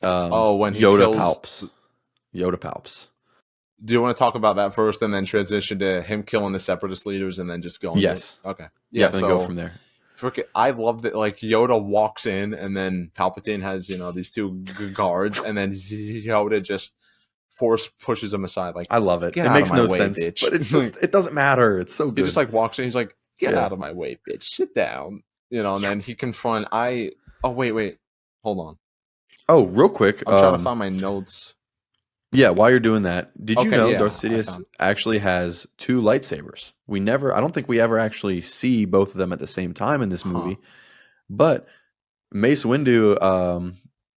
When he Yoda kills... palps. Yoda palps. Do you want to talk about that first and then transition to him killing the Separatist leaders and then just going? Yes. Okay. Yeah, and then go from there. I love that. Like Yoda walks in and then Palpatine has these two guards and then Yoda just force pushes him aside. Like, I love it. Get it out makes of my no way, sense, bitch. but it's just it doesn't matter. It's so good. He just like walks in. He's like, get out of my way, bitch. Sit down. And then he confront. Oh wait, hold on. Oh, real quick. I'm trying to find my notes. Yeah, while you're doing that, did you know Darth I Sidious actually has 2 lightsabers? I don't think we ever actually see both of them at the same time in this movie. But Mace Windu,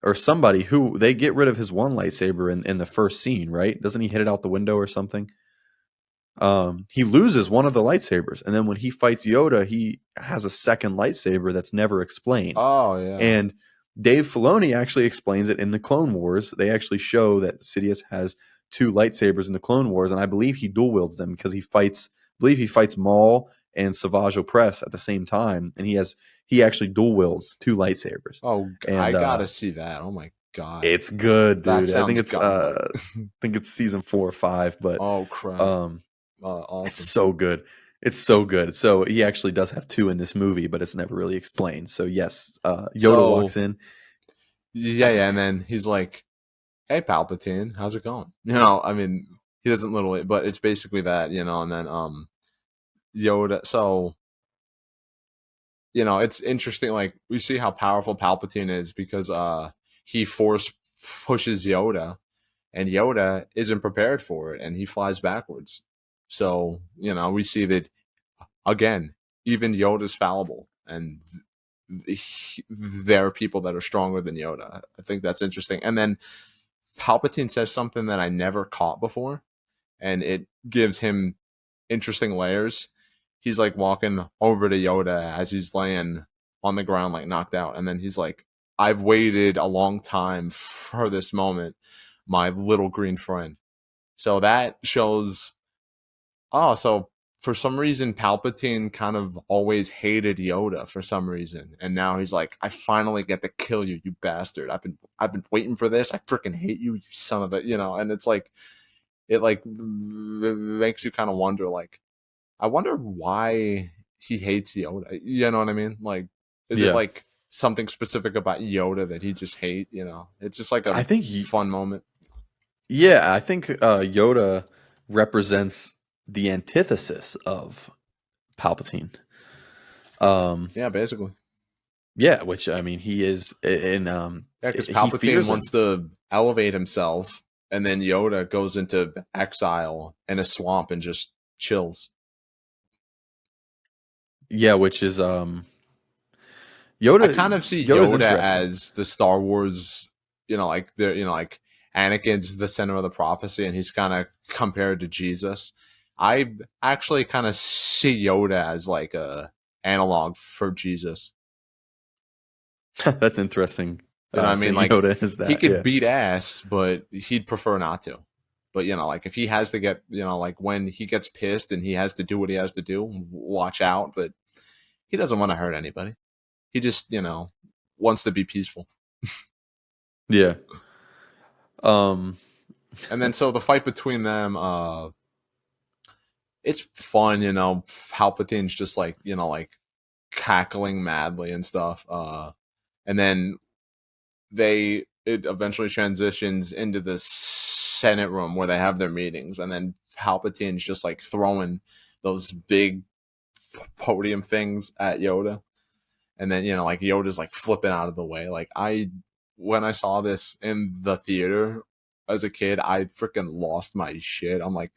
or somebody who they get rid of his one lightsaber in the first scene, right? Doesn't he hit it out the window or something? He loses one of the lightsabers, and then when he fights Yoda, he has a second lightsaber that's never explained. Oh yeah, and Dave Filoni actually explains it in the Clone Wars. They actually show that Sidious has 2 lightsabers in the Clone Wars, and I believe he dual wields them because he fights Maul and Savage Opress at the same time, and he actually dual wields 2 lightsabers. Oh, and, I gotta see that. Oh my god, it's good, dude. I think it's season 4 or 5, but oh crap, awesome. It's so good. It's so good. So he actually does have 2 in this movie, but it's never really explained. So yes, Yoda walks in. Yeah, and then he's like, "Hey, Palpatine, how's it going?" I mean, he doesn't literally, but it's basically that, and then Yoda. So, it's interesting. Like we see how powerful Palpatine is because he force pushes Yoda, and Yoda isn't prepared for it, and he flies backwards. So, we see that, again, even Yoda's fallible, and there are people that are stronger than Yoda. I think that's interesting. And then Palpatine says something that I never caught before, and it gives him interesting layers. He's like walking over to Yoda as he's laying on the ground, like knocked out. And then he's like, I've waited a long time for this moment, my little green friend. So that shows... so for some reason, Palpatine kind of always hated Yoda for some reason, and now he's like, "I finally get to kill you, you bastard! I've been waiting for this. I freaking hate you, you son of a..." And it's like, it like makes you kind of wonder, like, I wonder why he hates Yoda. You know what I mean? Like, is it like something specific about Yoda that he just hate? It's just like fun moment. Yeah, I think Yoda represents the antithesis of Palpatine. Yeah, basically. Yeah, which I mean, he is in. Because Palpatine wants to elevate himself, and then Yoda goes into exile in a swamp and just chills. Yeah, which is Yoda. I kind of see Yoda as the Star Wars, like Anakin's the center of the prophecy, and he's kind of compared to Jesus. I actually kind of see Yoda as like a analog for Jesus. That's interesting. You know what I mean? Like, Yoda is that, he could beat ass, but he'd prefer not to. But, like, if he has to get, like, when he gets pissed and he has to do what he has to do, watch out. But he doesn't want to hurt anybody. He just, wants to be peaceful. Yeah. And then, so the fight between them, it's fun, Palpatine's just, like, like, cackling madly and stuff. And then it eventually transitions into the Senate room where they have their meetings, and then Palpatine's just like throwing those big podium things at Yoda, and then like Yoda's like flipping out of the way. Like, when I saw this in the theater as a kid, I freaking lost my shit. I'm like,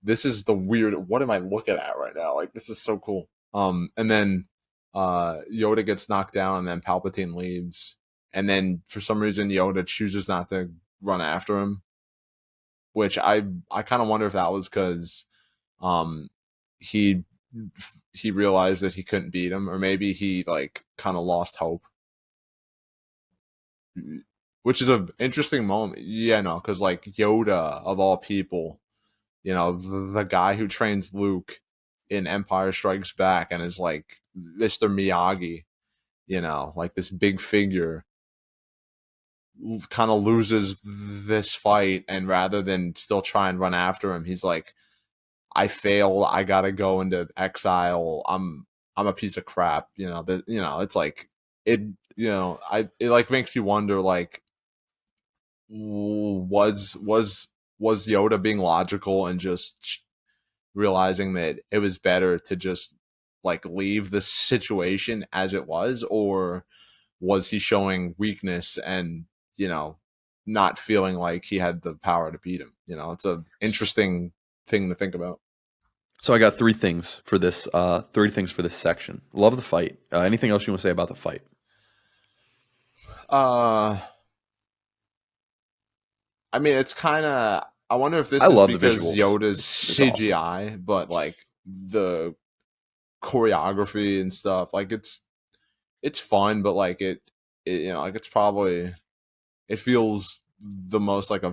this is what am I looking at right now? Like, this is so cool. And then Yoda gets knocked down, and then Palpatine leaves. And then for some reason, Yoda chooses not to run after him, which I kind of wonder if that was because he realized that he couldn't beat him, or maybe he like kind of lost hope, which is an interesting moment. Yeah, no, because like Yoda of all people, the guy who trains Luke in Empire Strikes Back and is like Mr. Miyagi, like this big figure, kind of loses this fight, and rather than still try and run after him, he's like, I failed. I gotta go into exile. I'm a piece of crap. It's like it. It like makes you wonder, like, was Yoda being logical and just realizing that it was better to just like leave the situation as it was, or was he showing weakness and not feeling like he had the power to beat him? It's a interesting thing to think about. So I got three things for this. Three things for this section. Love the fight. Anything else you want to say about the fight? uh I mean, it's kind of. I wonder if I this is love the because visuals. Yoda's It's awesome. CGI, but like the choreography and stuff, like it's fun, but like like it's probably, it feels the most like a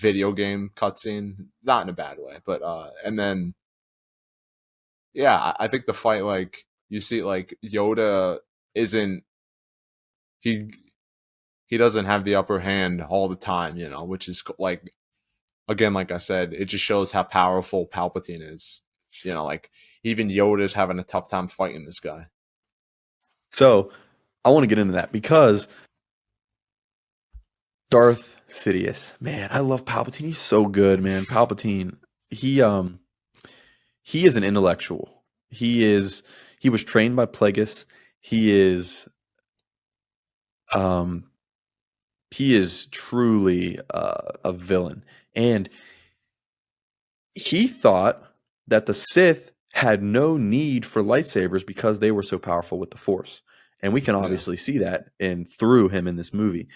video game cutscene, not in a bad way, but and then yeah, I think the fight, like you see, like Yoda isn't he he doesn't have the upper hand all the time, which is like, again, like I said, it just shows how powerful Palpatine is. Like even Yoda's having a tough time fighting this guy. So I want to get into that because Darth Sidious, man, I love Palpatine. He's so good, man. Palpatine, he is an intellectual. He was trained by Plagueis. He is um he is truly a villain, and he thought that the Sith had no need for lightsabers because they were so powerful with the Force, and we can Yeah, obviously see that through him in this movie.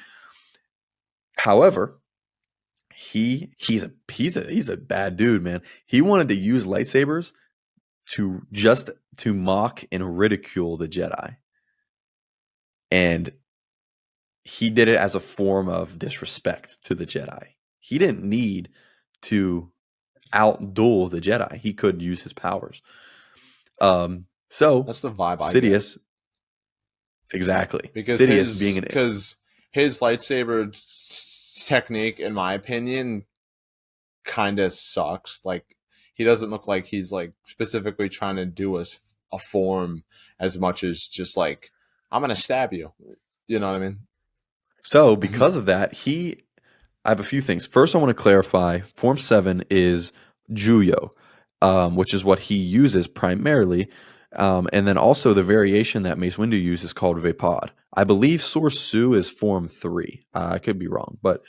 However, he's a bad dude, man. He wanted to use lightsabers to mock and ridicule the Jedi, and he did it as a form of disrespect to the Jedi. He didn't need to outduel the Jedi. He could use his powers. So that's the vibe I get, Sidious, exactly. because Sidious being an his lightsaber technique, in my opinion, kind of sucks. Like he doesn't look like he's like specifically trying to do a form as much as just like, I'm gonna stab you. You know what I so mean? because of that, I have a few things. First, I want to clarify Form 7 is Juyo, which is what he uses primarily. And then also the variation that Mace Windu uses is called Vapod. I believe Source Su is Form 3. I could be wrong, but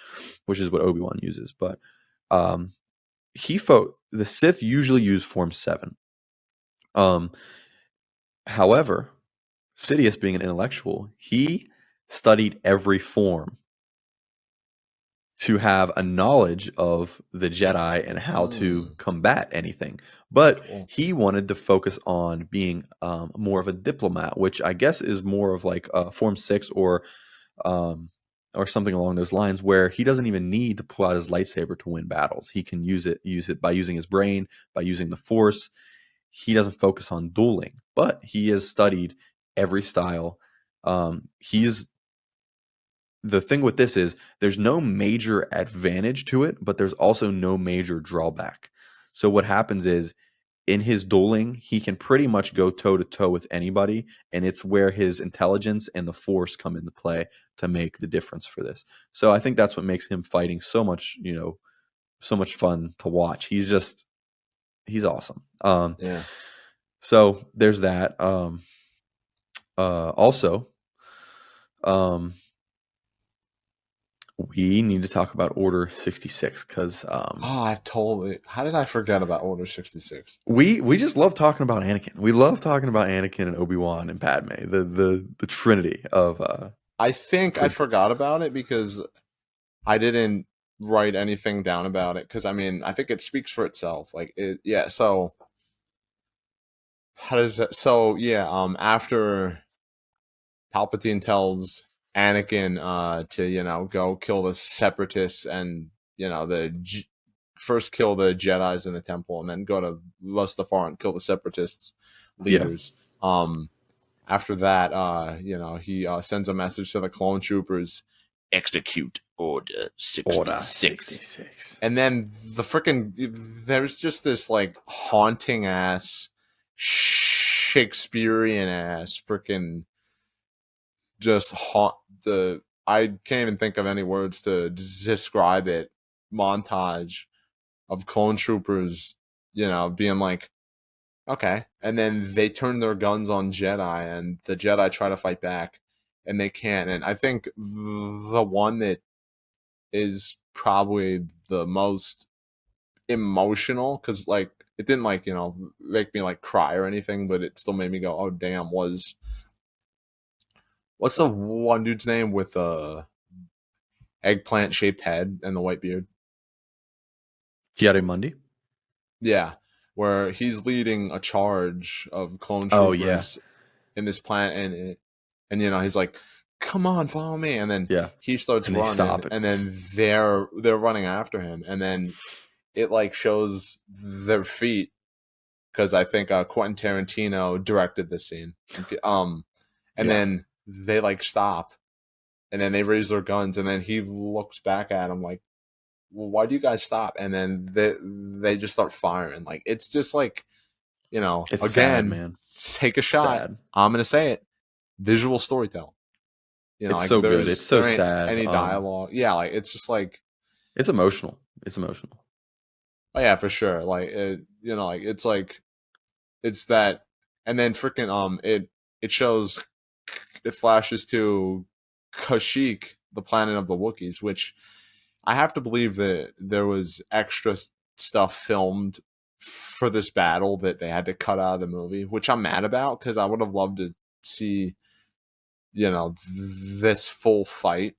which is what Obi-Wan uses. But um, the Sith usually use Form 7. Um, however, Sidious being an intellectual, he studied every form to have a knowledge of the Jedi and how to combat anything. But Cool. he wanted to focus on being more of a diplomat, which I guess is more of like Form 6 um, or something along those lines, where he doesn't even need to pull out his lightsaber to win battles. He can use it by using his brain, by using the Force. He doesn't focus on dueling, but he has studied every style. He's The thing with this is there's no major advantage to it, but there's also no major drawback. So what happens is in his dueling, he can pretty much go toe to toe with anybody, and it's where his intelligence and the Force come into play to make the difference for this. So I think that's what makes him fighting so much, so much fun to watch. He's awesome. Yeah. So there's that. Also, um, we need to talk about Order 66 because Oh, I've totally. How did I forget about Order 66? we just love talking about Anakin. We love talking about Anakin and Obi-Wan and Padme, the trinity of I think I princess. forgot about it because I didn't write anything down about it. Because I mean, I think it speaks for itself. Like, yeah. So how does that? So yeah. After Palpatine tells Anakin to go kill the separatists and first kill the Jedi's in the temple, and then go to Mustafar and kill the separatists Yeah. leaders. After that, he sends a message to the clone troopers execute Order Order 66. 66. And then there's just this like haunting ass, Shakespearean ass freaking just I can't even think of any words to describe it. Montage of clone troopers, being like, okay. And then they turn their guns on Jedi, and the Jedi try to fight back, and they can't. And I think the one that is probably the most emotional, because like it didn't like make me like cry or anything, but it still made me go, oh damn. What's the one dude's name with a eggplant shaped head and the white beard? Mundi? Yeah, where he's leading a charge of clone Oh yeah, troopers in this planet, and he's like, come on, follow me. And then yeah. he starts And they running, stop it. and then they're running after him, and then it like shows their feet, because I think Quentin Tarantino directed this scene. And then they like stop, and then they raise their guns, and then he looks back at him like, well, why do you guys stop? And then they just start firing. Like, it's just like, It's sad, again, man. take a shot. Sad. I'm gonna say it. Visual storytelling. It's Like so good. It's so there ain't sad. any dialogue. Yeah, like it's just like, it's emotional. It's emotional. oh yeah, for sure. Like it's that, and then freaking it shows, it flashes to Kashyyyk, the planet of the Wookiees, which I have to believe that there was extra stuff filmed for this battle that they had to cut out of the movie, which I'm mad about, because I would have loved to see, this full fight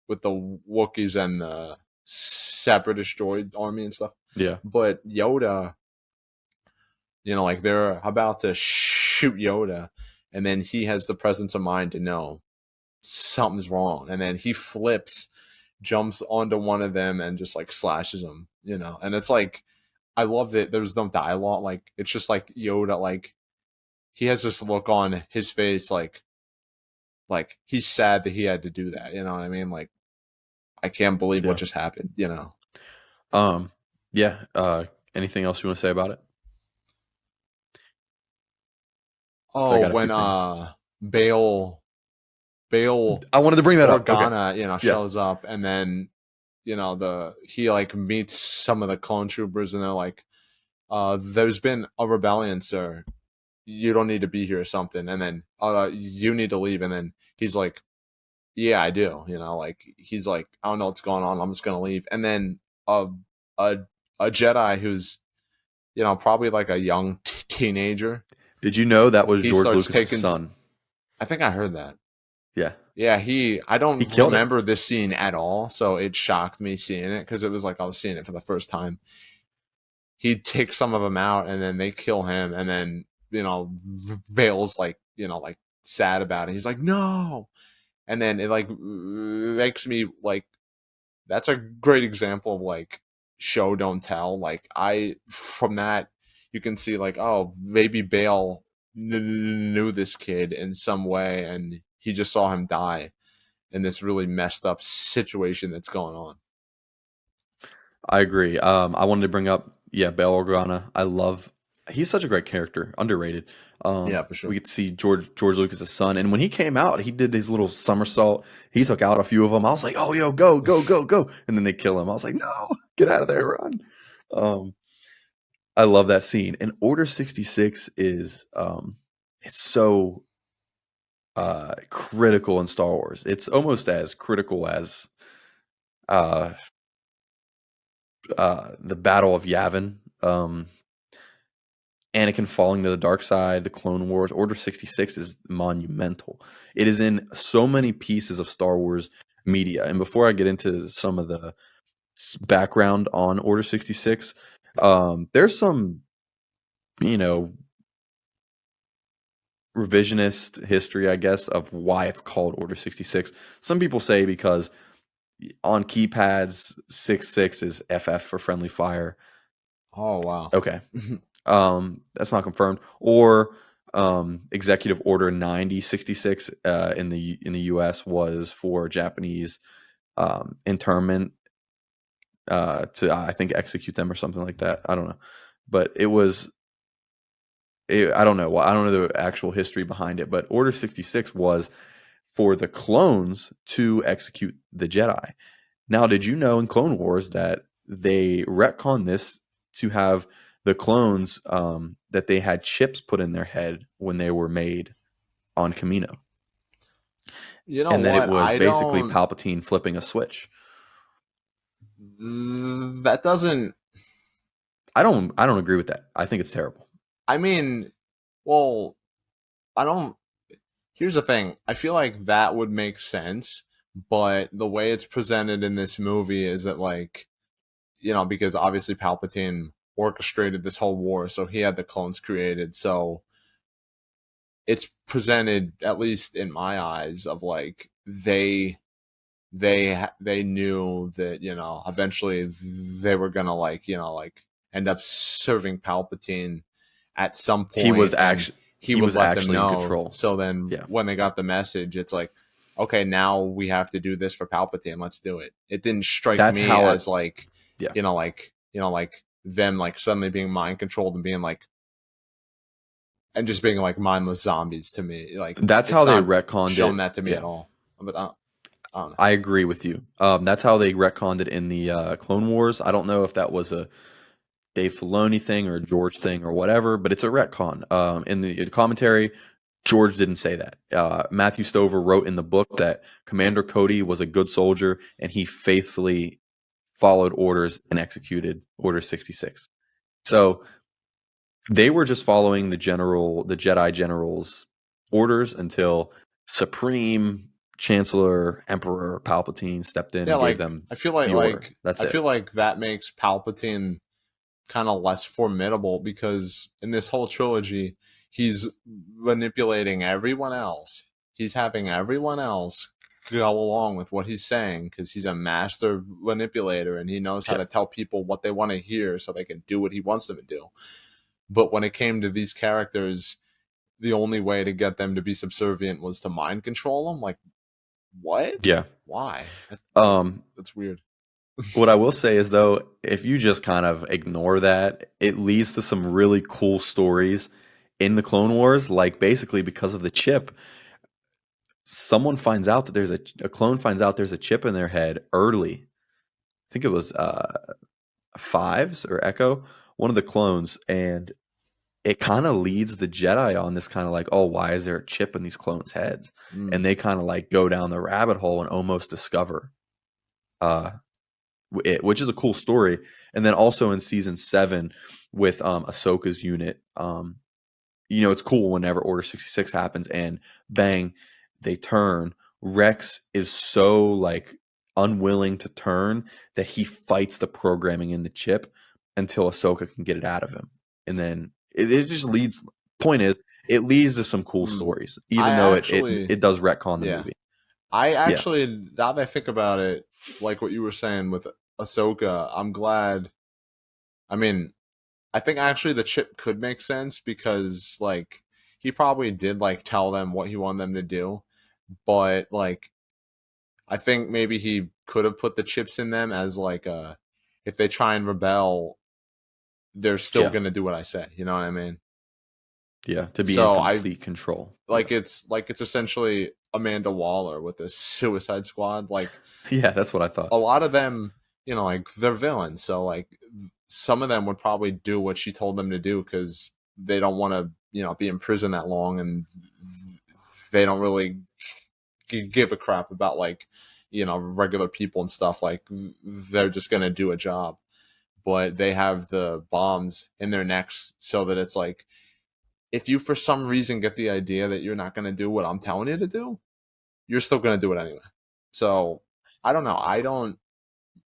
with the Wookiees and the Separatist droid army and stuff. Yeah. But Yoda, like they're about to shoot Yoda, and then he has the presence of mind to know something's wrong, and then he flips, jumps onto one of them, and just like slashes him, and it's like, I love that there's no dialogue. Like, it's just like Yoda, like he has this look on his face, like he's sad that he had to do that, you know what I mean? Like, I can't believe what just happened, Yeah. Anything else you want to say about it? Oh, when Bail I wanted to bring that up. Organa, Okay. shows up, and then he like meets some of the clone troopers, and they're like, there's been a rebellion, sir. You don't need to be here or something. And then you need to leave. And then he's like, yeah, I do. Like, he's like, I don't know what's going on. I'm just gonna leave. And then a Jedi who's probably like a young teenager. Did you know that was George Lucas' son? I think I heard that. Yeah. Yeah, I don't remember this scene at all, so it shocked me seeing it, because it was like I was seeing it for the first time. He takes some of them out, and then they kill him, and then Vale's like like sad about it. He's like, no, and then it like makes me like, that's a great example of like show don't tell. Like, from that you can see like, oh, maybe Bale knew this kid in some way, and he just saw him die in this really messed up situation that's going on. I agree. I wanted to bring up, Bail Organa. He's such a great character, underrated. Yeah, for sure. We get to see George Lucas' son, and when he came out, he did his little somersault. He took out a few of them. I was like, oh, yo, go, go, go, go. And then they kill him. I was like, no, get out of there, run. I love that scene. And Order 66 is, it's so critical in Star Wars. It's almost as critical as the Battle of Yavin, Anakin falling to the dark side, the Clone Wars. Order 66 is monumental. It is in so many pieces of Star Wars media. And before I get into some of the background on Order 66, there's some, revisionist history, I guess, of why it's called Order 66. Some people say because on keypads, 66 is FF for friendly fire. Oh, wow. Okay. That's not confirmed. Or Executive Order 9066 in the US was for Japanese internment to I think execute them or something like that. I don't know, but it was. I don't know. I don't know the actual history behind it, but Order 66 was for the clones to execute the Jedi. Now, did you know in Clone Wars that they retcon this to have the clones that they had chips put in their head when they were made on Kamino, You know and that it what? was basically Palpatine flipping a switch? That doesn't. I don't agree with that. I think it's terrible. I mean, well, I don't. Here's the thing. I feel like that would make sense, but the way it's presented in this movie is that, like, because obviously Palpatine orchestrated this whole war, so he had the clones created. So it's presented, at least in my eyes, of like they knew that eventually they were gonna like end up serving Palpatine at some He was point, and actually he he would was let them actually in know. control. So then Yeah, when they got the message, it's like, okay, now we have to do this for Palpatine. Let's do it. It didn't strike that's me how it. as like Yeah, like them like suddenly being mind controlled and being like and just being like mindless zombies to me. Like that's it's how they not retconned shown it. that to me Yeah, at all. But I don't know. I agree with you. That's how they retconned it in the Clone Wars. I don't know if that was a Dave Filoni thing or a George thing or whatever, but it's a retcon. In the commentary, George didn't say that. Matthew Stover wrote in the book that Commander Cody was a good soldier and he faithfully followed orders and executed Order 66. So they were just following the Jedi general's orders until Supreme Chancellor Emperor Palpatine stepped in Yeah, and gave like them I feel like the order. That's I it. feel like that makes Palpatine kind of less formidable because in this whole trilogy, he's manipulating everyone else. He's having everyone else go along with what he's saying because he's a master manipulator and he knows how Yeah. to tell people what they want to hear so they can do what he wants them to do. But when it came to these characters, the only way to get them to be subservient was to mind control them. Like, what? Yeah. Why? Um, That's weird. what I will say is though, if you just kind of ignore that, it leads to some really cool stories in the Clone Wars. Like basically because of the chip, someone finds out that there's a clone finds out there's a chip in their head early. I think it was Fives or Echo, one of the clones, and it kind of leads the Jedi on this kind of like, oh, why is there a chip in these clones' heads? And Mm. they kind of like go down the rabbit hole and almost discover uh, it, which is a cool story. And then also in season 7 with Ahsoka's unit, it's cool whenever Order 66 happens and bang, they turn. Rex is so like unwilling to turn that he fights the programming in the chip until Ahsoka can get it out of him. And then it just leads, point is, it leads to some cool Mm. stories, I even though actually, it does retcon the yeah, movie. I Yeah. actually, now that I think about it, like what you were saying with Ahsoka, I'm glad. I mean, I think actually the chip could make sense because, like, he probably did, like, tell them what he wanted them to do. But, like, I think maybe he could have put the chips in them as, like, if they try and rebel, they're still Yeah. going to do what I say. You know what I mean? Yeah. To be in So I complete control. Yeah. like it's essentially Amanda Waller with the Suicide Squad. Like Yeah. That's what I thought. a lot of them, like they're villains. So like some of them would probably do what she told them to do because they don't want to, be in prison that long, and they don't really give a crap about like, regular people and stuff. Like they're just gonna do a job, but they have the bombs in their necks so that it's like if you for some reason get the idea that you're not gonna do what I'm telling you to do, you're still gonna do it anyway. So I don't know. I don't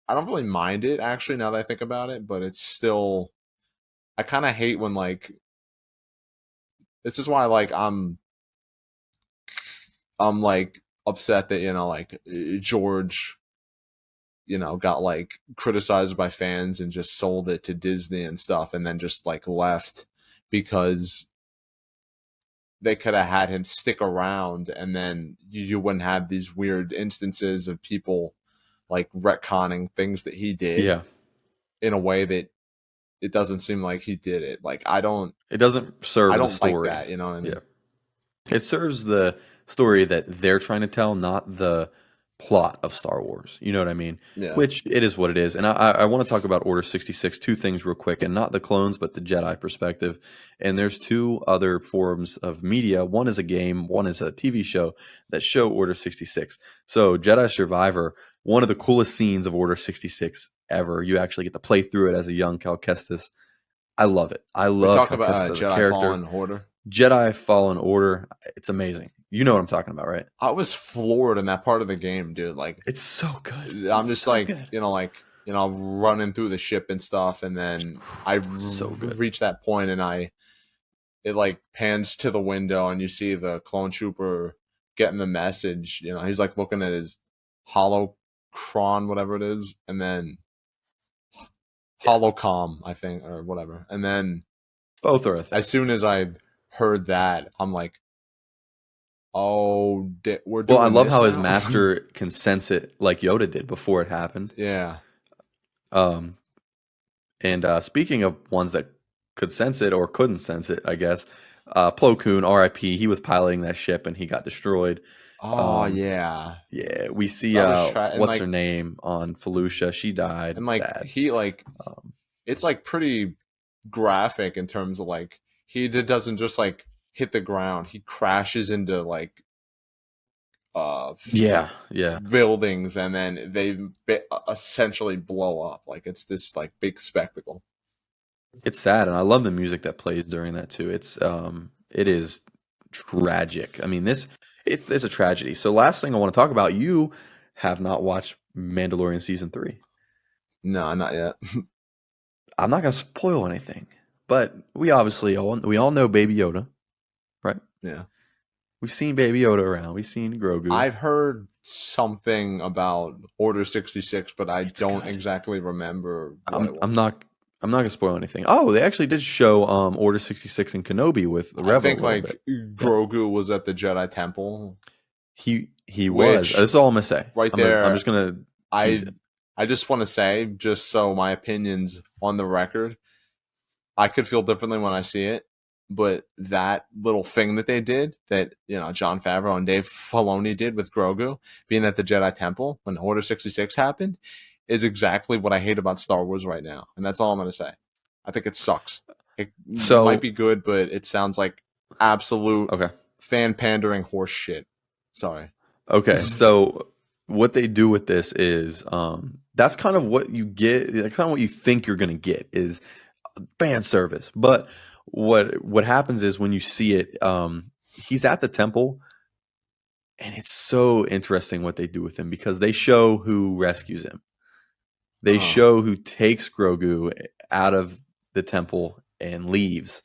really mind it actually now that I think about it, but it's still I kind of hate when like this is why like I'm like upset that like George got like criticized by fans and just sold it to Disney and stuff and then just like left because they could have had him stick around and then you wouldn't have these weird instances of people like retconning things that he did Yeah. in a way that it doesn't seem like he did it. Like It doesn't serve I the don't like story. that. You know what I Yeah. mean? It serves the story that they're trying to tell, not the plot of Star Wars. You know what I mean? Yeah. Which it is what it is. And I want to talk about Order 66, two things real quick, and not the clones, but the Jedi perspective. And there's two other forms of media. One is a game, one is a TV show that show Order 66. So Jedi Survivor, one of the coolest scenes of Order 66 ever. You actually get to play through it as a young Cal Kestis. I love it. I We love talking Cal about Kestis as a Jedi character. Fallen Order. Jedi Fallen Order. It's amazing. You know what I'm talking about, right? I was floored in that part of the game, dude. Like, It's so good. I'm It's just so like, good. running through the ship and stuff, and then I So good. reach that point, and it like pans to the window, and you see the clone trooper getting the message. You know, he's like looking at his holocron, whatever it is, and then holocom, I think, or whatever. And then Both are a thing. as soon as I heard that, I'm like, oh, we're doing Well, I love this how his now? master can sense it like Yoda did before it happened. Yeah. And speaking of ones that could sense it or couldn't sense it, I guess, Plo Koon, R.I.P., he was piloting that ship and he got destroyed. Oh, yeah. Yeah, we see That was and what's her like name on Felucia. She died. and like Sad. he like Um, it's like pretty graphic in terms of like doesn't just like hit the ground. He crashes into like yeah. buildings, and then they essentially blow up. Like it's this like big spectacle. It's sad, and I love the music that plays during that too. It is tragic. I mean, it's a tragedy. So last thing I want to talk about, you have not watched Mandalorian season 3. No, not yet. I'm not going to spoil anything, but we all know Baby Yoda, right? Yeah. We've seen Baby Yoda around. We've seen Grogu. I've heard something about Order 66, but I don't good. exactly remember what it was. I'm not going to spoil anything. Oh, they actually did show Order 66 and Kenobi with the Rebel. I think like Grogu was at the Jedi Temple. He was. That's all I'm gonna say. Right there. I'm just gonna. I just want to say, just so my opinion's on the record, I could feel differently when I see it, but that little thing that they did, that Jon Favreau and Dave Filoni did with Grogu being at the Jedi Temple when Order 66 happened, is exactly what I hate about Star Wars right now, and that's all I'm going to say. I think it sucks. It might be good, but it sounds like absolute fan pandering horse shit. Sorry. Okay, so what they do with this is that's kind of what you get. That's kind of what you think you're going to get is fan service. But what happens is when you see it, he's at the temple, and it's so interesting what they do with him because they show who rescues him. They show who takes Grogu out of the temple and leaves.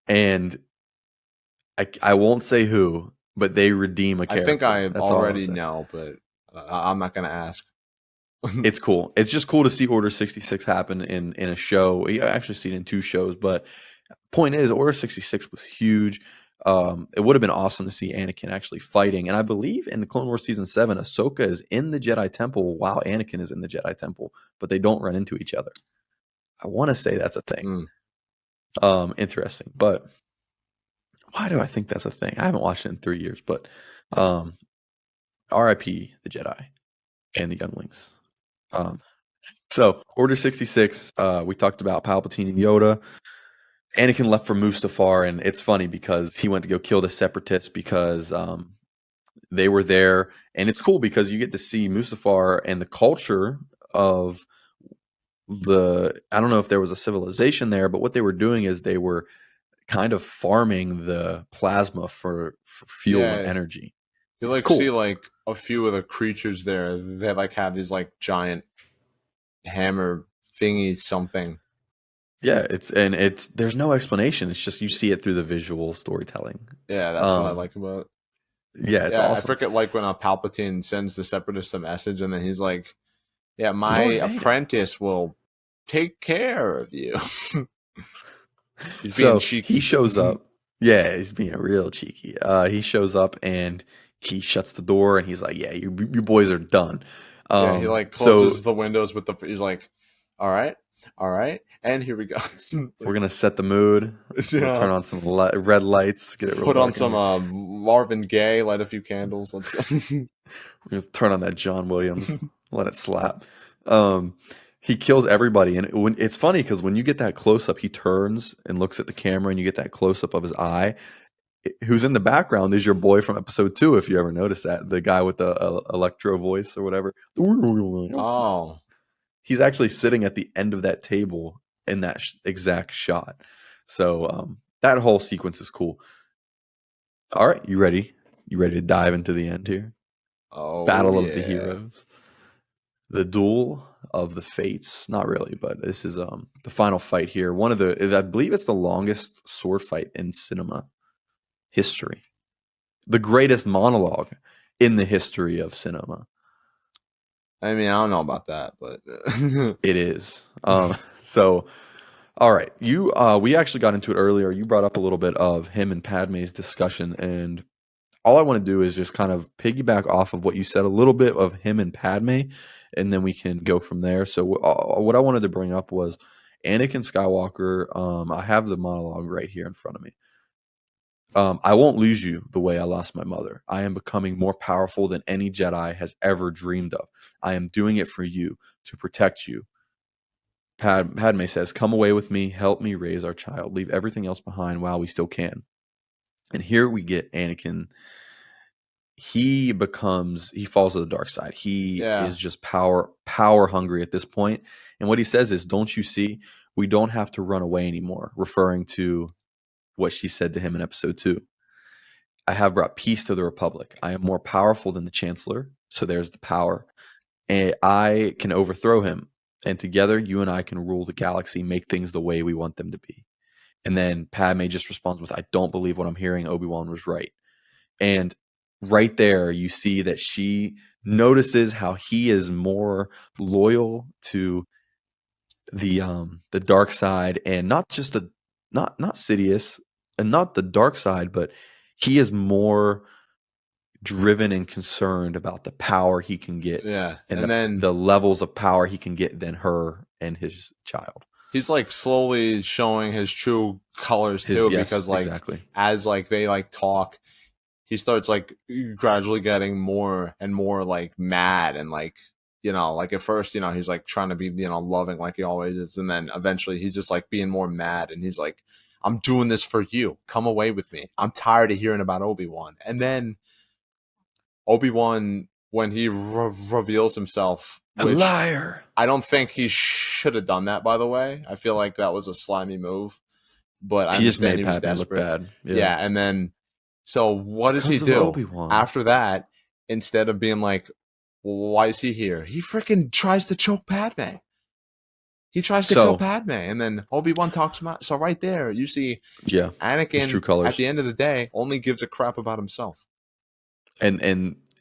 And I won't say who, but they redeem a character. I think I already know, but I'm not going to ask. It's cool. It's just cool to see Order 66 happen in a show. You actually see it in 2 shows, but point is, Order 66 was huge. It would have been awesome to see Anakin actually fighting. And I believe in the Clone Wars Season 7, Ahsoka is in the Jedi Temple while Anakin is in the Jedi Temple, but they don't run into each other. I want to say that's a thing. Interesting. But why do I think that's a thing? I haven't watched it in 3 years, but RIP the Jedi and the younglings. So Order 66, we talked about Palpatine and Yoda. Anakin left for Mustafar, and it's funny because he went to go kill the Separatists because they were there, and it's cool because you get to see Mustafar and the culture of I don't know if there was a civilization there, but what they were doing is they were kind of farming the plasma for fuel and energy. You like see like a few of the creatures there. They like have these like giant hammer thingies, something. Yeah, there's no explanation. It's just you see it through the visual storytelling. Yeah, that's what I like about it. Yeah, it's awesome. I forget like when Palpatine sends the Separatists a message, and then he's like, "Yeah, my apprentice will take care of you." He's being cheeky. He shows up. Yeah, he's being real cheeky. He shows up and he shuts the door, and he's like, "Yeah, you boys are done." Yeah, he like So closes the windows with the. He's like, all right, and here we go. we're Like, gonna set the mood. We're gonna yeah, turn on some red lights, get it real put on dark in some here. Marvin Gaye, light a few candles. Let's go. We're gonna turn on that John Williams, let it slap. Um, he kills everybody, and it's funny because when you get that close up, he turns and looks at the camera, and you get that close up of his eye. Who's in the background is your boy from episode 2, if you ever noticed that, the guy with the electro voice or whatever. Oh, He's actually sitting at the end of that table in that exact shot. So that whole sequence is cool. All right, you ready? You ready to dive into the end here? oh Battle of the yeah. Heroes. The duel of the fates. Not really, but this is the final fight here. One of I believe it's the longest sword fight in cinema history. The greatest monologue in the history of cinema. I mean, I don't know about that, but It is. So all right, we actually got into it earlier. You brought up a little bit of him and Padme's discussion, and all I want to do is just kind of piggyback off of what you said, a little bit of him and Padme, and then we can go from there. So what I wanted to bring up was Anakin Skywalker. I have the monologue right here in front of me. I won't lose you the way I lost my mother. I am becoming more powerful than any Jedi has ever dreamed of. I am doing it for you, to protect you. Padme says, "Come away with me, help me raise our child, leave everything else behind while we still can." And here we get Anakin. He falls to the dark side. He yeah, is just power hungry at this point. And what he says is, "Don't you see? We don't have to run away anymore," referring to what she said to him in episode 2. "I have brought peace to the Republic. I am more powerful than the Chancellor." So there's the power. "And I can overthrow him. And together, you and I can rule the galaxy, make things the way we want them to be." And then Padme just responds with, "I don't believe what I'm hearing. Obi-Wan was right." And right there, you see that she notices how he is more loyal to the dark side, and not just not Sidious, and not the dark side, but he is more driven and concerned about the power he can get yeah, and and then the levels of power he can get than her and his child. he's like slowly showing his true colors too, Yes, because like exactly. as like they like talk, he starts like gradually getting more and more like mad and like like at first he's like trying to be loving like he always is, and then eventually he's just like being more mad, and he's like, I'm doing this for you, come away with me, I'm tired of hearing about Obi-Wan. And then Obi-Wan, when he reveals himself, A which liar. I don't think he should have done that, by the way. I feel like that was a slimy move, but I He just understand made he was Padme look desperate. bad. Yeah. Yeah, and then so what does he Because of do Obi-Wan. after that? Instead of being like, well, why is he here? He freaking tries to choke Padme. He tries to kill So, Padme, and then Obi-Wan talks him out. So right there, you see yeah, his true Anakin at colors. the end of the day only gives a crap about himself. And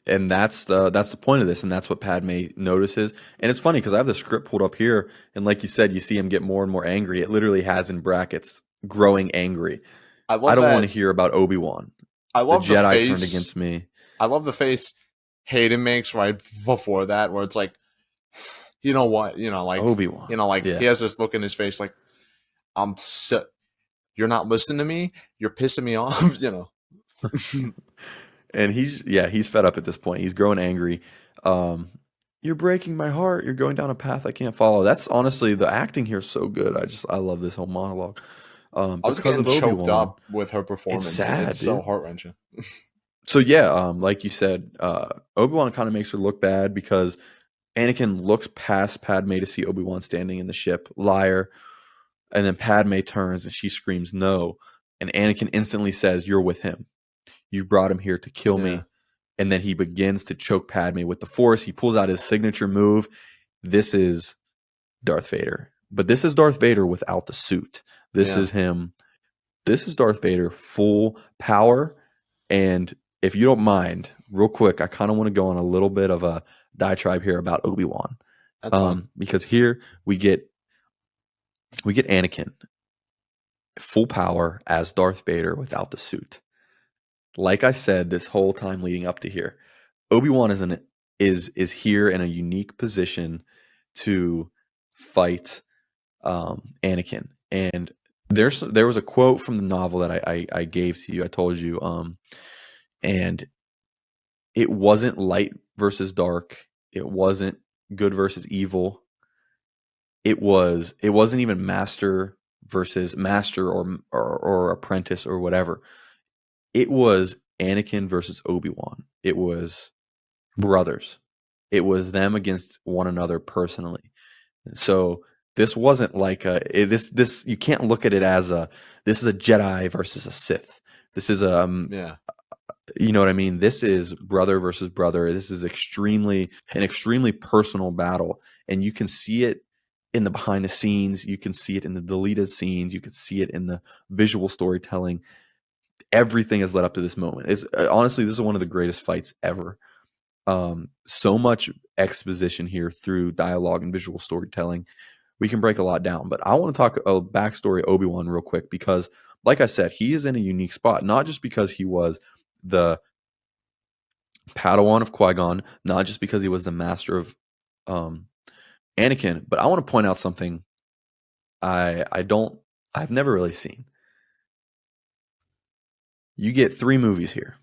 that's the point of this, and that's what Padme notices. And it's funny because I have the script pulled up here, and like you said, you see him get more and more angry. It literally has in brackets, "growing angry." I I love don't want to that. hear about Obi-Wan. I The love the Jedi turned face. against me. I love the face Hayden makes right before that, where it's like, you know what, Obi-Wan. like he Yeah. has this look in his face, like, I'm so, you're not listening to me, you're pissing me off, And he's fed up at this point. He's growing angry. Um, "You're breaking my heart. You're going down a path I can't follow." That's honestly, the acting here is so good. I love this whole monologue. I was Because getting of choked Obi-Wan. up with her It's performance. It's sad, so dude. heart wrenching. So yeah, like you said, Obi-Wan kind of makes her look bad because Anakin looks past Padme to see Obi-Wan standing in the ship, liar, and then Padme turns and she screams no, and Anakin instantly says, "You're with him. You brought him here to kill Yeah, me." And then he begins to choke Padme with the Force. He pulls out his signature move. This is Darth Vader, but this is Darth Vader without the suit. This yeah, is him. This is Darth Vader full power. And if you don't mind, real quick, I kind of want to go on a little bit of a diatribe here about Obi-Wan, that's fine. because here we get Anakin full power as Darth Vader without the suit. Like I said, this whole time leading up to here, Obi-Wan is is here in a unique position to fight Anakin. And there was a quote from the novel that I gave to you. I told you, and it wasn't light versus dark. It wasn't good versus evil. It wasn't even master versus master or apprentice or whatever. It was Anakin versus Obi-Wan. It was brothers. It was them against one another personally. So this wasn't like this. You can't look at it as this is a Jedi versus a Sith. This is Yeah. you know what I mean? This is brother versus brother. This is an extremely personal battle, and you can see it in the behind the scenes. You can see it in the deleted scenes. You can see it in the visual storytelling. Everything has led up to this moment. It's honestly, this is one of the greatest fights ever. So much exposition here through dialogue and visual storytelling. We can break a lot down, but I want to talk a backstory Obi-Wan real quick because, like I said, he is in a unique spot. Not just because he was the Padawan of Qui-Gon, not just because he was the master of Anakin, but I want to point out something I've never really seen. You get 3 movies here.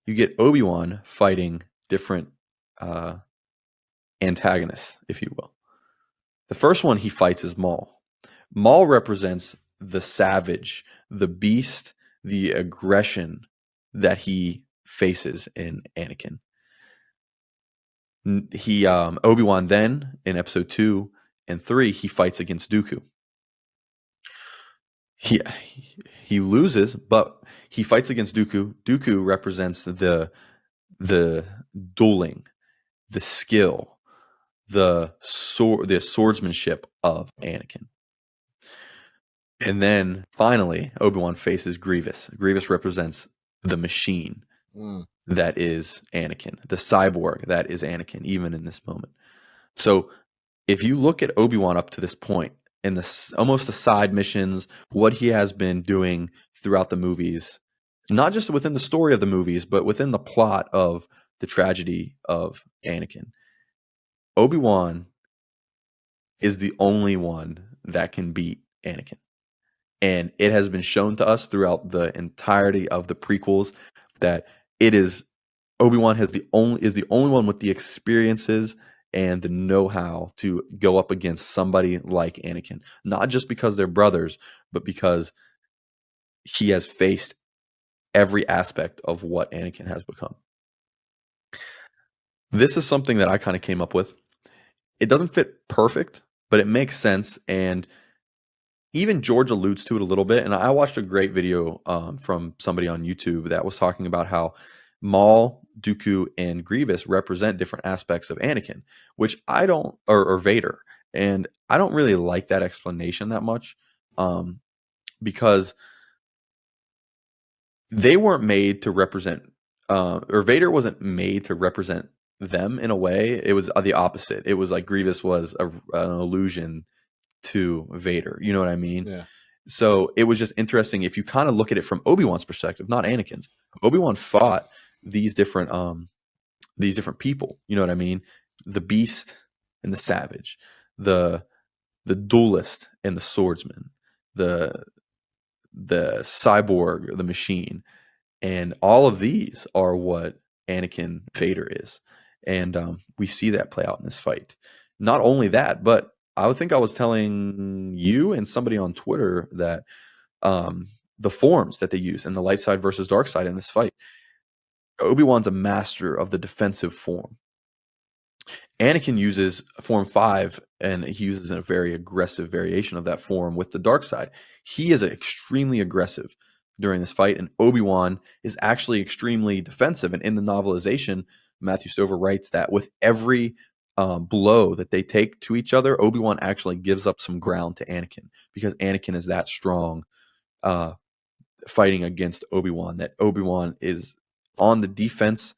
You get Obi-Wan fighting different antagonists, if you will. The first one he fights is Maul. Maul represents the savage, the beast, the aggression that he faces in Anakin. He Obi-Wan then in episode 2 and 3 he fights against Dooku. He loses, but he fights against Dooku. Dooku represents the dueling, the skill, the swordsmanship of Anakin. And then finally, Obi-Wan faces Grievous. Grievous represents the machine that is Anakin, the cyborg that is Anakin, even in this moment. So if you look at Obi-Wan up to this point, in almost the side missions, what he has been doing throughout the movies, not just within the story of the movies, but within the plot of the tragedy of Anakin, Obi-Wan is the only one that can beat Anakin. And it has been shown to us throughout the entirety of the prequels that it is Obi-Wan is the only one with the experiences and the know-how to go up against somebody like Anakin. Not just because they're brothers, but because he has faced every aspect of what Anakin has become. This is something that I kind of came up with. It doesn't fit perfect, but it makes sense, and even George alludes to it a little bit. And I watched a great video from somebody on YouTube that was talking about how Maul, Dooku, and Grievous represent different aspects of Anakin, which I don't, or Vader. And I don't really like that explanation that much because they weren't made to represent, or Vader wasn't made to represent them in a way. It was the opposite. It was like Grievous was an illusion to Vader. You know what I mean? Yeah. So it was just interesting if you kind of look at it from Obi-Wan's perspective, not Anakin's. Obi-Wan fought these different people. You know what I mean? The beast and the savage, the duelist and the swordsman, the cyborg, the machine, and all of these are what Anakin Vader is, and we see that play out in this fight. Not only that, but I would think I was telling you and somebody on Twitter that the forms that they use in the light side versus dark side in this fight, Obi-Wan's a master of the defensive form. Anakin uses form 5, and he uses a very aggressive variation of that form with the dark side. He is extremely aggressive during this fight, and Obi-Wan is actually extremely defensive. And in the novelization, Matthew Stover writes that with every blow that they take to each other, Obi-Wan actually gives up some ground to Anakin because Anakin is that strong fighting against Obi-Wan, that Obi-Wan is on the defense,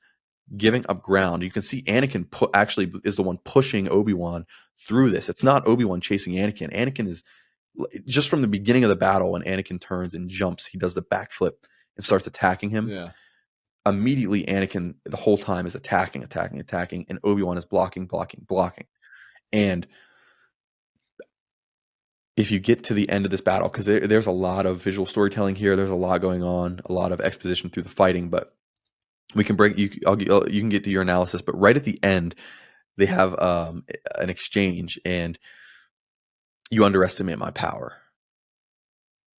giving up ground. You can see Anakin actually is the one pushing Obi-Wan through this. It's not Obi-Wan chasing Anakin. Anakin is just from the beginning of the battle when Anakin turns and jumps, he does the backflip and starts attacking him. Yeah. immediately Anakin the whole time is attacking, and Obi-Wan is blocking. And if you get to the end of this battle, because there's a lot of visual storytelling here, there's a lot going on, a lot of exposition through the fighting, but we can break you. You can get to your analysis, but right at the end, they have an exchange, and you underestimate my power.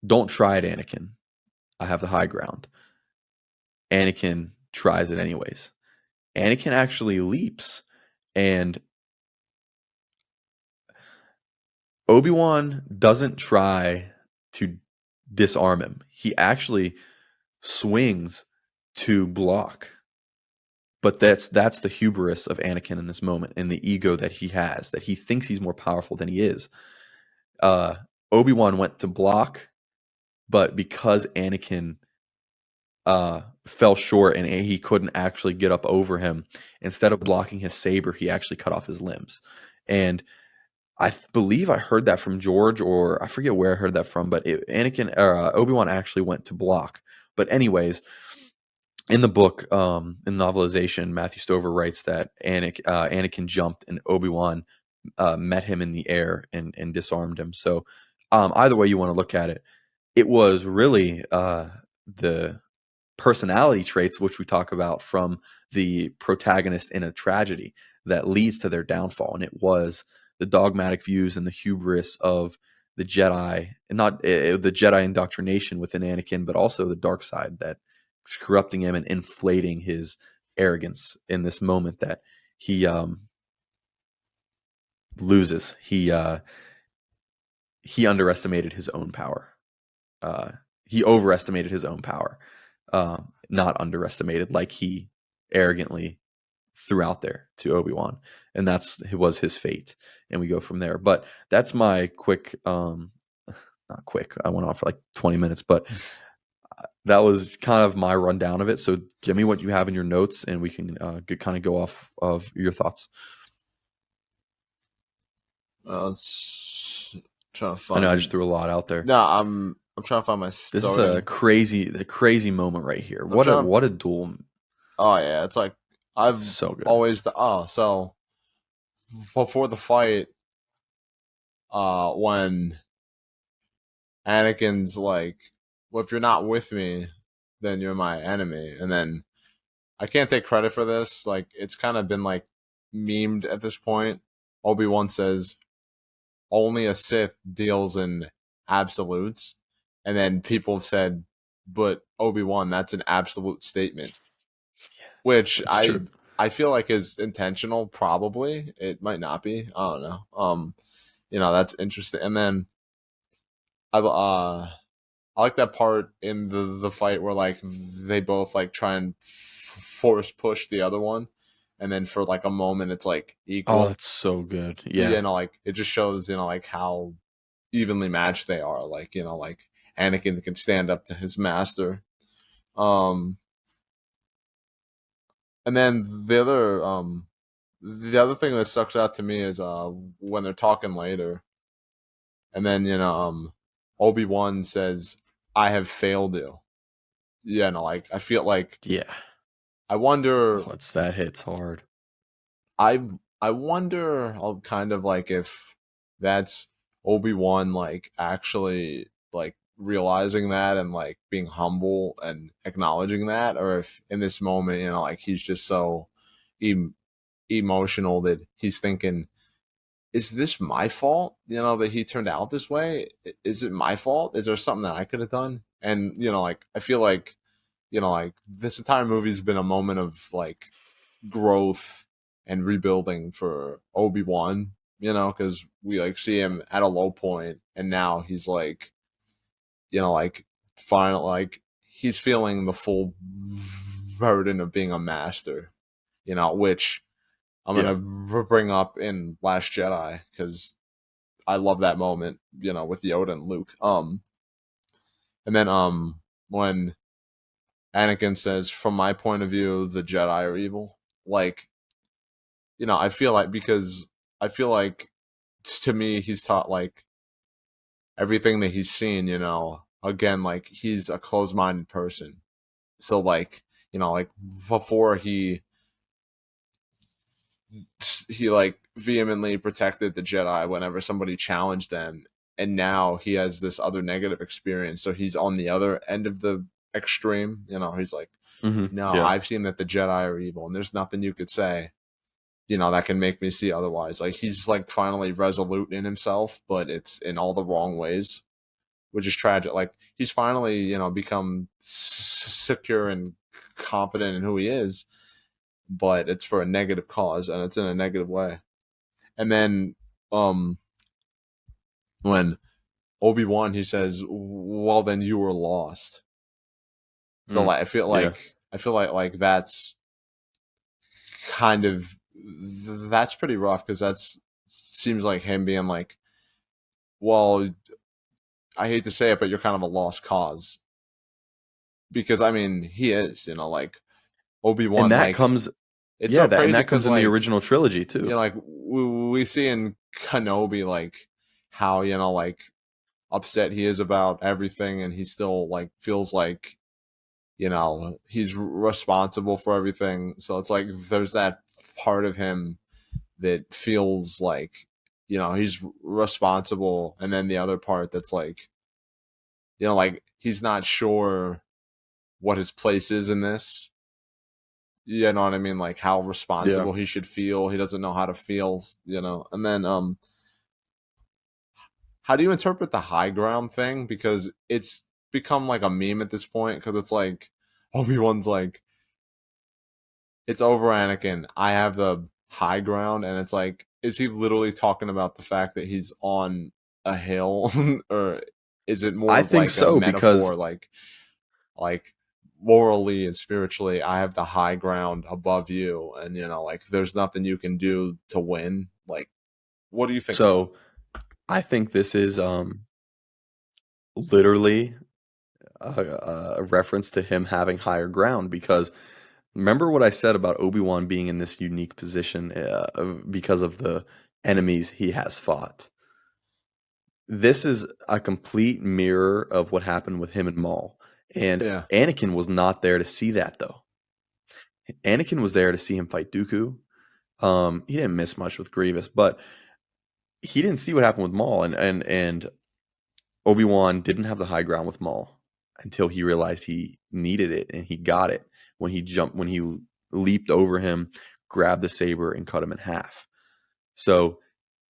Don't try it, Anakin. I have the high ground. Anakin tries it anyways. Anakin actually leaps, and Obi-Wan doesn't try to disarm him. He actually swings to block. But that's the hubris of Anakin in this moment, and the ego that he has, that he thinks he's more powerful than he is. Obi-Wan went to block, but because Anakin fell short and he couldn't actually get up over him, instead of blocking his saber, he actually cut off his limbs. And I believe I heard that from George, or I forget where I heard that from, but Obi-Wan actually went to block. But anyways, in the book, in novelization, Matthew Stover writes that Anakin jumped and Obi-Wan met him in the air and disarmed him. So either way you want to look at it, it was really the personality traits which we talk about from the protagonist in a tragedy that leads to their downfall. And it was the dogmatic views and the hubris of the Jedi, and not the Jedi indoctrination within Anakin, but also the dark side that's corrupting him and inflating his arrogance in this moment that he loses. He underestimated his own power. He overestimated his own power, not underestimated, like he arrogantly threw out there to Obi-Wan, and was his fate. And we go from there. But that's my quick, not quick. I went on for like 20 minutes, but that was kind of my rundown of it. So give me what you have in your notes, and we can kind of go off of your thoughts. Let's try to find. I know I just threw a lot out there. No, I'm trying to find my story. This is a crazy moment right here. What a duel! Oh yeah, it's like I've so good. Always so before the fight, when Anakin's like, well, if you're not with me, then you're my enemy. And then I can't take credit for this. Like, it's kind of been like memed at this point. Obi-Wan says, only a Sith deals in absolutes. And then people have said, but Obi-Wan, that's an absolute statement. Which I feel like is intentional, probably. It might not be. I don't know. That's interesting. And then I like that part in the fight where like they both like try and force push the other one, and then for like a moment it's like equal. Oh, that's so good. Yeah. Like it just shows like how evenly matched they are. Like like Anakin can stand up to his master. And then the other thing that sticks out to me is when they're talking later, and then Obi-Wan says, I have failed you. Yeah, no, like I feel like I wonder. That hits hard. I wonder kind of like if that's Obi-Wan like actually like realizing that and like being humble and acknowledging that, or if in this moment like he's just so emotional that he's thinking, is this my fault? That he turned out this way? Is it my fault? Is there something that I could have done? And like I feel like like this entire movie's been a moment of like growth and rebuilding for Obi-Wan, because we like see him at a low point, and now he's like like final, like he's feeling the full burden of being a master, which I'm gonna bring up in Last Jedi, because I love that moment, with Yoda and Luke. And then when Anakin says, "From my point of view, the Jedi are evil." Like, I feel like, because I feel like to me he's taught like everything that he's seen. Again, like he's a closed-minded person, so like like before he like vehemently protected the Jedi whenever somebody challenged them, and now he has this other negative experience. So he's on the other end of the extreme. He's like, no, Yeah. I've seen that the Jedi are evil, and there's nothing you could say, that can make me see otherwise. Like he's like finally resolute in himself, but it's in all the wrong ways, which is tragic. Like he's finally, become secure and confident in who he is, but it's for a negative cause and it's in a negative way. And then when Obi-Wan, he says, well, then you were lost. So like Yeah. I feel like that's kind of that's pretty rough, because that's seems like him being like, well, I hate to say it, but you're kind of a lost cause. Because I mean, he is, like And Obi-Wan, that like comes, it's yeah, so that and crazy that comes because in the like, original trilogy too. like we see in Kenobi like how like upset he is about everything, and he still like feels like he's responsible for everything. So it's like there's that part of him that feels like he's responsible, and then the other part that's like like he's not sure what his place is in this. You know what I mean? Like how Yeah. responsible he should feel. He doesn't know how to feel. And then how do you interpret the high ground thing? Because it's become like a meme at this point, because it's like Obi-Wan's like, it's over, Anakin, I have the high ground. And it's like, is he literally talking about the fact that he's on a hill or is it more I of think like a so because metaphor, like morally and spiritually, I have the high ground above you, and like there's nothing you can do to win? Like, what do you think about so I think this is literally a reference to him having higher ground because remember what I said about Obi-Wan being in this unique position because of the enemies he has fought. This is a complete mirror of what happened with him and Maul. it? And Yeah. Anakin was not there to see that though. Anakin was there to see him fight Dooku. He didn't miss much with Grievous, but he didn't see what happened with Maul, and Obi-Wan didn't have the high ground with Maul until he realized he needed it, and he got it when he leaped over him, grabbed the saber, and cut him in half. So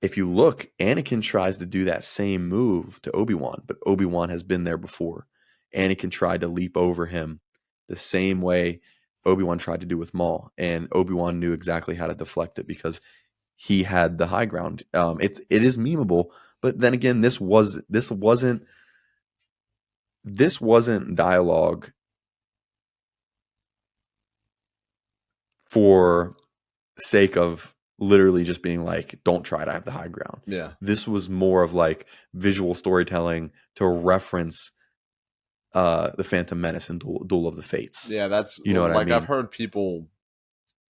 if you look, Anakin tries to do that same move to Obi-Wan, but Obi-Wan has been there before. Anakin tried to leap over him the same way Obi-Wan tried to do with Maul, and Obi-Wan knew exactly how to deflect it because he had the high ground. It is memeable, but then again, this wasn't dialogue for sake of literally just being like, don't try to have the high ground. Yeah. This was more of like visual storytelling to reference the Phantom Menace and Duel of the Fates. Yeah, that's You know what I like I've mean? heard people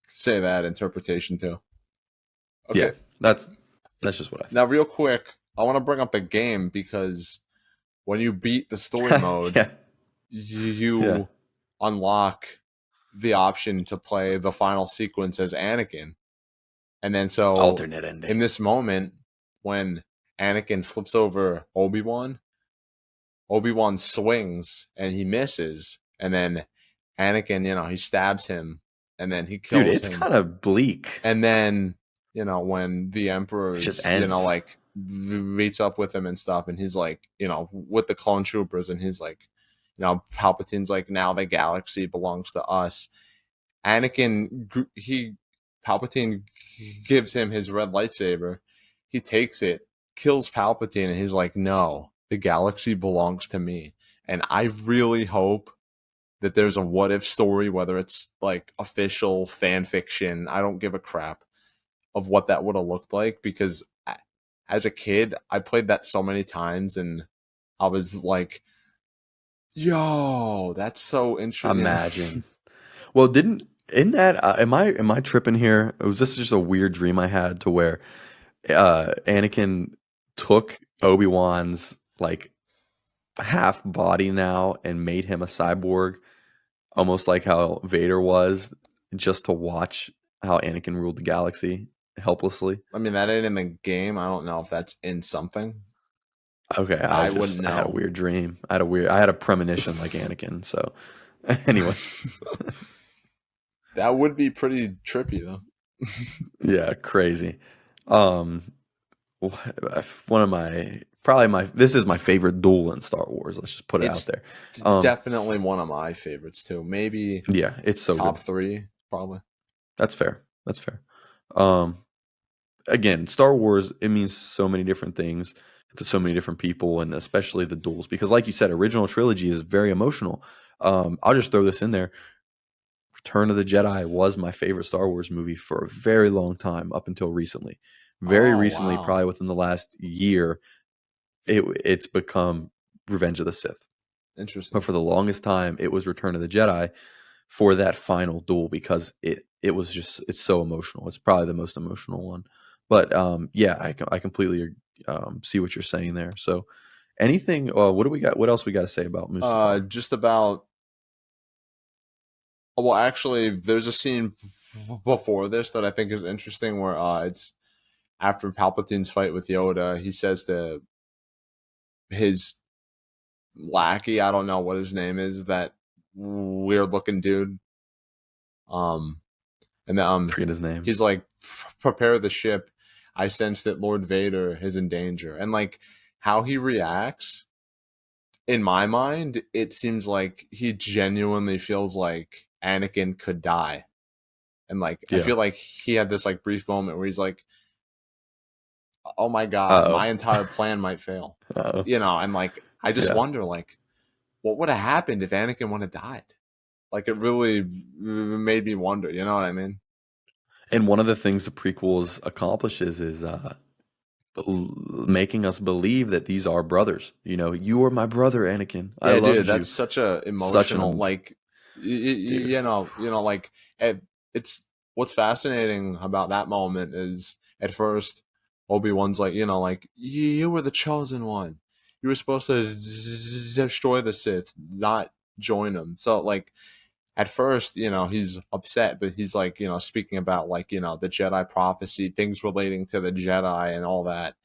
say that interpretation too. Yeah, Okay. that's just what I Now, think. real quick, I want to bring up the game, because when you beat the story mode, Yeah, yeah. you unlock the option to play the final sequence as Anakin. And then so Alternate in ending. this moment, when Anakin flips over Obi-Wan swings and he misses, and then Anakin, he stabs him and then he Dude, kills it's him. kind of bleak. And then, when the It just Emperor's, ends. like meets up with him and stuff, and he's like, with the clone troopers, and he's like, Palpatine's like, now the galaxy belongs to us. Palpatine gives him his red lightsaber. He takes it, kills Palpatine, and he's like, no, the galaxy belongs to me. And I really hope that there's a what if story, whether it's like official fan fiction, I don't give a crap, of what that would have looked like, because as a kid, I played that so many times and I was like, yo, that's so interesting. Imagine. Well, didn't in that am I tripping here? Was this just a weird dream I had to where Anakin took Obi-Wan's like half body now and made him a cyborg almost like how Vader was, just to watch how Anakin ruled the galaxy helplessly. I mean, that ain't in the game. I don't know if that's in something. Okay, I wouldn't I had a know. weird dream. I had a premonition like Anakin. So, anyways, That would be pretty trippy though. yeah, crazy. Um, one of my probably my this is my favorite duel in Star Wars. Let's just put it out It's there. Um, definitely one of my favorites too. Maybe yeah, it's so top good. 3, probably. That's fair. That's fair. Um, again, Star Wars, it means so many different things to so many different people, and especially the duels, because like you said, original trilogy is very emotional. I'll just throw this in there. Return of the Jedi was my favorite Star Wars movie for a very long time, up until recently. Very Oh recently, wow, probably within the last year, it's become Revenge of the Sith. But interesting. for the longest time, it was Return of the Jedi for that final duel, because it was just, it's so emotional. It's probably the most emotional one. But yeah, I completely see what you're saying there. So anything, what do we got? What else we got to say about Mustafar? Just about. Well, actually, there's a scene before this that I think is interesting where it's after Palpatine's fight with Yoda. He says to his lackey, I don't know what his name is, that weird looking dude. Um, and Forget his name. he's like, prepare the ship. I sense that Lord Vader is in danger, and like how he reacts. In my mind, it seems like he genuinely feels like Anakin could die. And like I Yeah. feel like he had this like brief moment where he's like, "Oh my god, Uh my entire plan might fail." oh. Uh You know, and like I just Yeah. wonder like what would have happened if Anakin would have died? Like it really made me wonder, you know what I mean? And one of the things the prequels accomplishes is making us believe that these are brothers. You know, you are my brother, Anakin. I Yeah, dude, loved that's you. such a Such an emotional like dude. like it's what's fascinating about that moment is at first Obi-Wan's like, like you were the chosen one. You were supposed to destroy the Sith, not join them. So like at first, he's upset, but he's like, speaking about like, the Jedi prophecy, things relating to the Jedi and all that.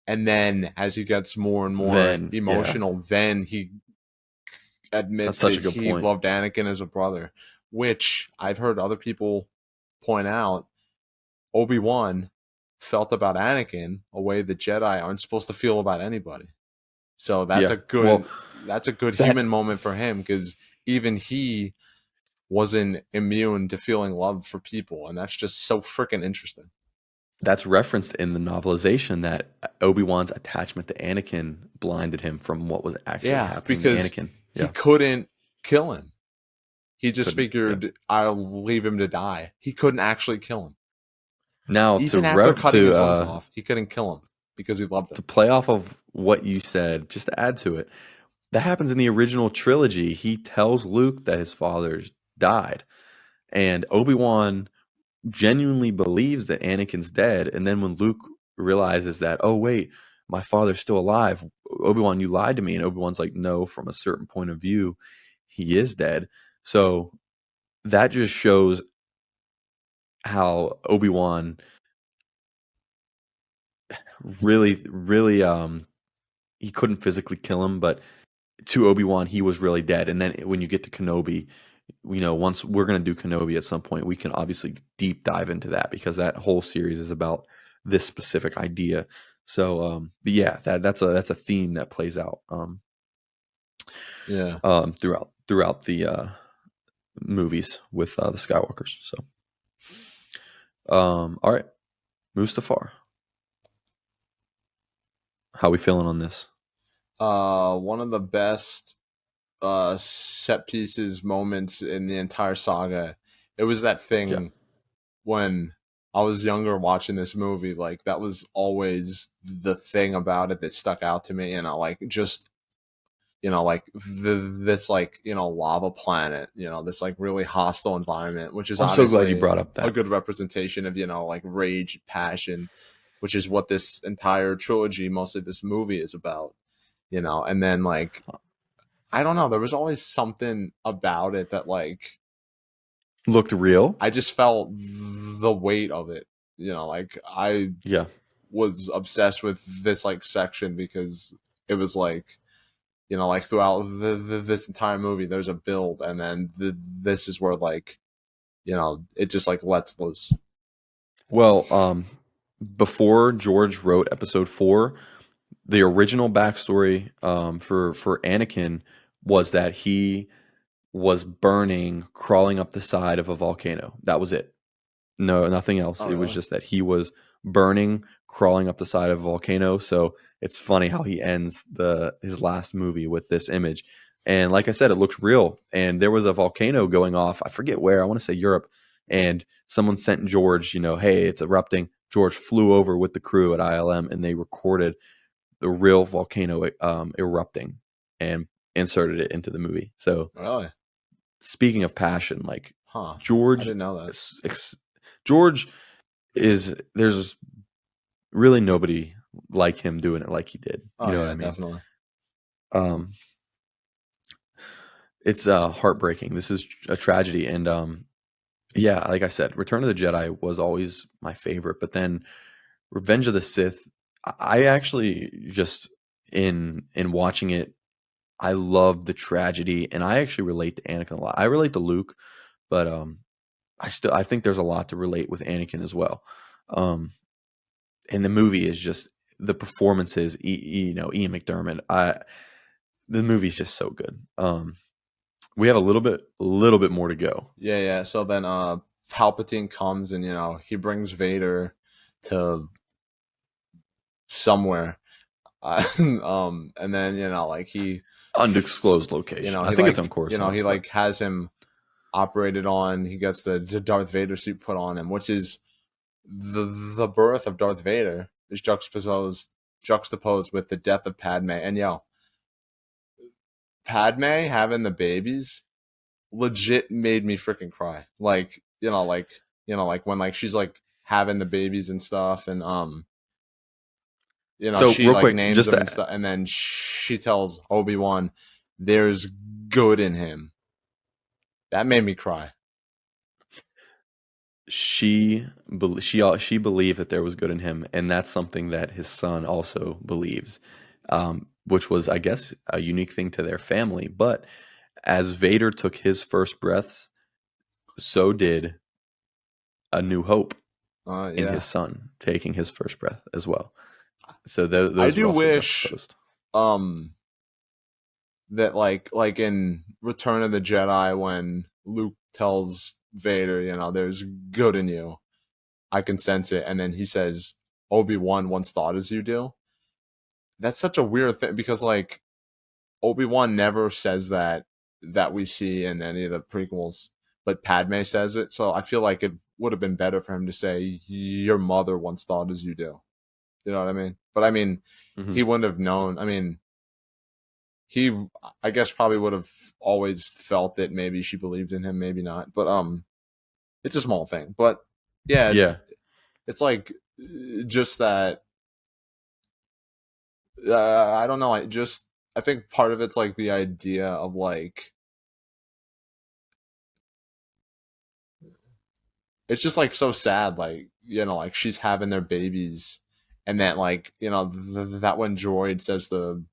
And then as he gets more and more Then, yeah, emotional, then he that's admits such that a good he point. loved Anakin as a brother, which I've heard other people point out Obi-Wan felt about Anakin a way the Jedi aren't supposed to feel about anybody. So Yeah. Well, that's a good that human moment for him because even he wasn't immune to feeling love for people, and that's just so freaking interesting. that's referenced in the novelization, that Obi-Wan's attachment to Anakin blinded him from what was actually Yeah, happening to because Anakin. he Yeah. couldn't kill him. He just Couldn't. Yeah. figured I'll leave him to die. He couldn't actually kill him. Now Even after cutting his limbs off, he couldn't kill him because he loved to him. play off of what you said, just to add to it, that happens in the original trilogy. He tells Luke that his father died, and Obi-Wan genuinely believes that Anakin's dead. And then when Luke realizes that, oh wait, my father's still alive, Obi-Wan, you lied to me. And Obi-Wan's like, no, from a certain point of view, he is dead. So that just shows how Obi-Wan really he couldn't physically kill him, but to Obi-Wan, he was really dead. And then when you get to Kenobi, once we're going to do Kenobi at some point, we can obviously deep dive into that, because that whole series is about this specific idea. So, but yeah, that's a theme that plays out Yeah. throughout the movies with the Skywalkers. So, all right, Mustafar, how we feeling on this? One of the best set pieces moments in the entire saga. It was that Yeah, thing when I was younger watching this movie, like that was always the thing about it that stuck out to me, like just like this like lava planet, this like really hostile environment, which is I'm so glad you obviously brought up a that. good representation of like rage, passion, which is what this entire trilogy, mostly this movie, is about. And then like I don't know. There was always something about it that like Looked real. I just felt the weight of it. You know, like I Yeah. was obsessed with this like section because it was like, you know, like throughout this entire movie, there's a build, and then this is where like, you know, it just like lets loose. Well, before George wrote Episode 4, the original backstory for Anakin was that he was burning, crawling up the side of a volcano. That was it. No, nothing else. Oh, It was really? just that he was burning, crawling up the side of a volcano. So it's funny how he ends his last movie with this image. And like I said, it looks real. And there was a volcano going off. I forget where. I want to say Europe. And someone sent George, hey, it's erupting. George flew over with the crew at ILM, and they recorded the real volcano erupting and inserted it into the movie. So Really? speaking of passion, like Huh. I George, didn't know that. George there's really nobody like him doing it like he did. Oh You know what yeah, I mean? definitely. Um, it's heartbreaking. This is a tragedy, and yeah, like I said, Return of the Jedi was always my favorite, but then Revenge of the Sith, I actually just in watching it, I love the tragedy, and I actually relate to Anakin a lot. I relate to Luke, but I think there's a lot to relate with Anakin as well. And the movie is just the performances. Ian McDermott. The movie's just so good. We have a little bit more to go. Yeah, yeah. So then Palpatine comes and, you know, he brings Vader to somewhere. And then, you know, like Undisclosed you location. know, I he think it's like, on you know, he Coruscant, but like has him operated on. He gets the Darth Vader suit put on him, which is the birth of Darth Vader is juxtaposed with the death of Padme. And yo, Padme having the babies legit made me freaking cry. Like, like when like she's like having the babies and stuff, and so she real like quick, names just them and that stuff, and then she tells Obi-Wan there's good in him. That made me cry. she believed that there was good in him, and that's something that his son also believes, which was, I guess, a unique thing to their family. But as Vader took his first breaths, so did A New Hope in his Yeah. son taking his first breath as well. So I those were do also wish juxtaposed. um that like in Return of the Jedi when Luke tells Vader, you know, there's good in you. I can sense it. And then he says, Obi-Wan once thought as you do. That's such a weird thing because like Obi-Wan never says that we see in any of the prequels, but Padme says it. So I feel like it would have been better for him to say your mother once thought as you do. You know what I mean? But I mean, Hmm. he wouldn't have known. I mean, he I guess probably would have always felt that maybe she believed in him, maybe not. But it's a small thing. But yeah, Yeah, it's like just that I don't know. I think part of it's like the idea of like it's just like so sad. Like like she's having their babies, and that like that when Droid says to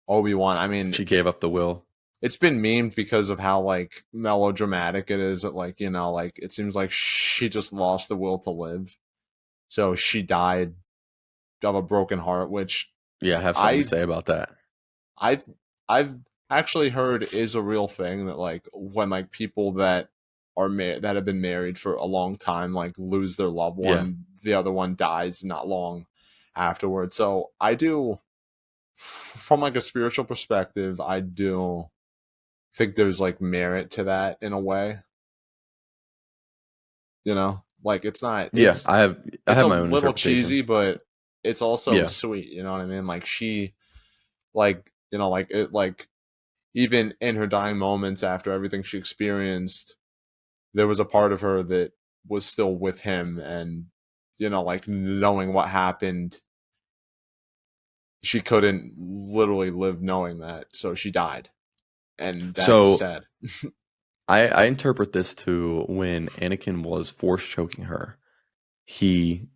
Obi-Wan. I mean, she gave up the will. it's been memed because of how like melodramatic it is. That like like it seems like she just lost the will to live, so she died of a broken heart, which Yeah, I have something to I say about that. I've I've actually heard is a real thing that like when like people that that have been married for a long time like lose their loved Yeah, one, the other one dies not long afterwards. So I do, from like a spiritual perspective, I do think there's like merit to that in a way. Like it's not yeah. I it's have a my own little interpretation. cheesy, but it's also Yeah, sweet. You know what I mean? Like she like like it like even in her dying moments after everything she experienced, there was a part of her that was still with him, and like knowing what happened, she couldn't literally live knowing that, so she died. and that's So sad. I interpret this to when Anakin was force choking her, he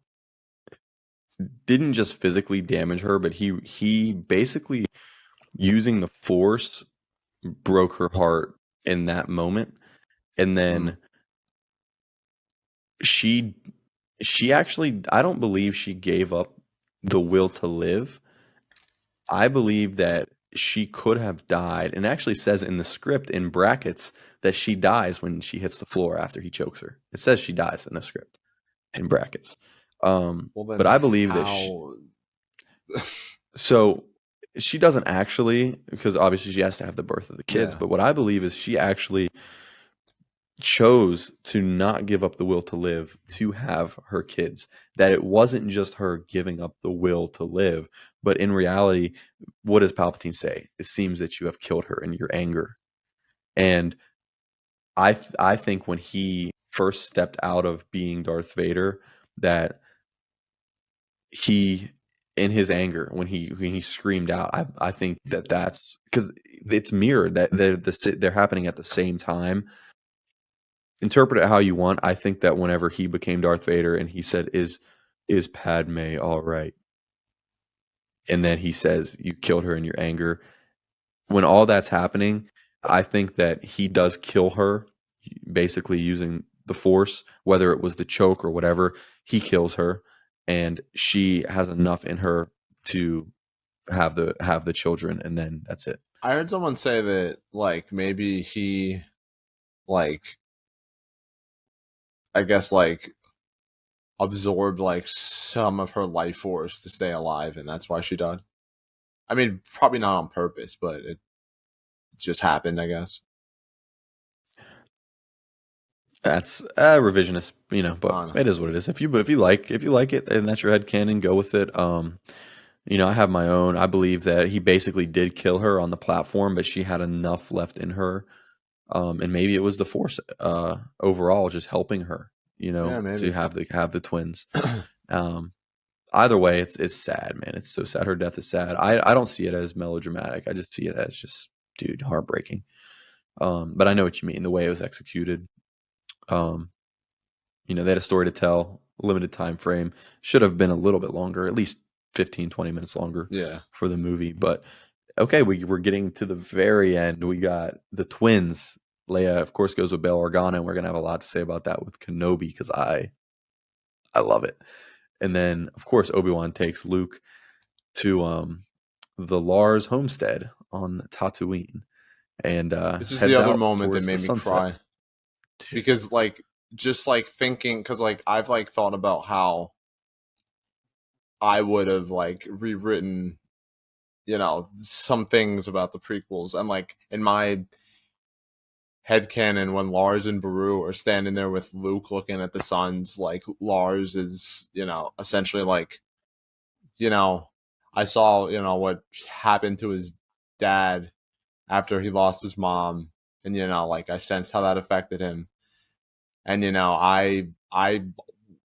didn't just physically damage her, but he basically using the force broke her heart in that moment. And then she actually, I don't believe she gave up the will to live. I believe that she could have died, and it actually says in the script in brackets that she dies when she hits the floor after he chokes her. It says she dies in the script in brackets. Well, But then I believe that how? so she doesn't actually, because obviously she has to have the birth of the kids. Yeah. But what I believe is she actually chose to not give up the will to live to have her kids. That it wasn't just her giving up the will to live, but in reality, what does Palpatine say? It seems that you have killed her in your anger. And I think when he first stepped out of being Darth Vader, that he, in his anger, when he screamed out, I think that's because it's mirrored that they're happening at the same time. Interpret it how you want. I think that whenever he became Darth Vader and he said, "Is Padme all right?" and then he says, "You killed her in your anger." When all that's happening, I think that he does kill her, basically using the Force, whether it was the choke or whatever. He kills her, and she has enough in her to have the children, and then that's it. I heard someone say that like maybe he like I guess like absorbed like some of her life force to stay alive, and that's why she died. I mean, probably not on purpose, but it just happened, I guess. That's revisionist, I but don't know. it is what it is. If you like it and that's your head canon, go with it. I have my own. I believe that he basically did kill her on the platform, but she had enough left in her. And maybe it was the force overall just helping her, Yeah, to maybe. have the twins. Um, Either way, it's sad, man. It's so sad. Her death is sad. I don't see it as melodramatic. I just see it as just, dude, heartbreaking. But I know what you mean. The way it was executed. Um, they had a story to tell, limited time frame. Should have been a little bit longer, at least 15, 20 minutes longer Yeah. for the movie. But okay, we're getting to the very end. We got the twins. Leia, of course, goes with Bail Organa, and we're gonna have a lot to say about that with Kenobi because I love it. And then, of course, Obi-Wan takes Luke to the Lars homestead on Tatooine and This is the heads other out moment that towards the made me sunset. cry Dude, because like just like thinking cuz like I've like thought about how I would have like rewritten, some things about the prequels and like in my headcanon when Lars and Beru are standing there with Luke looking at the suns, like Lars is, essentially like, you know, I saw, what happened to his dad after he lost his mom, and like I sensed how that affected him. And I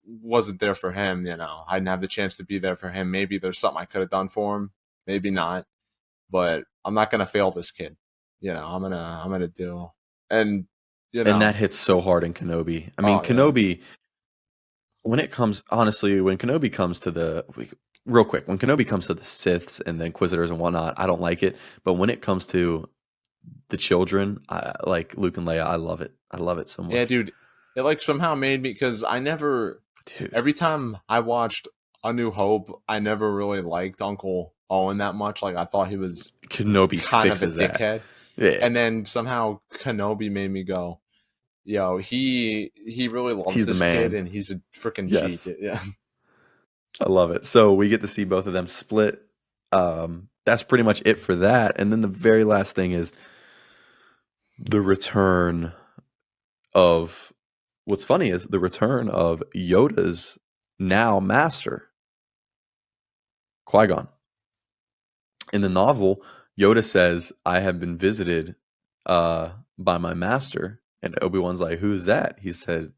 wasn't there for him, I didn't have the chance to be there for him. Maybe there's something I could have done for him, maybe not, but I'm not gonna fail this kid. I'm gonna do and you and know that hits so hard in Kenobi. I mean, oh yeah. Kenobi, when Kenobi comes to real quick, when Kenobi comes to the Siths and the Inquisitors and whatnot, I don't like it. But when it comes to the children, like Luke and Leia, I love it. I love it so Yeah, much, dude. It like somehow made me because I never dude. every time I watched A New Hope, I never really liked Uncle Owen that much. Like I thought he was Kenobi kind of a fixes that. dickhead. Yeah, And then somehow Kenobi made me go, yo, he really loves he's the this kid man. and he's a freaking G. Yes, Yeah. I love it. So we get to see both of them split. That's pretty much it for that. And then the very last thing is the return of. What's funny is the return of Yoda's now master, Qui-Gon. In the novel, Yoda says, "I have been visited by my master," and Obi-Wan's like, "Who's that?" He said,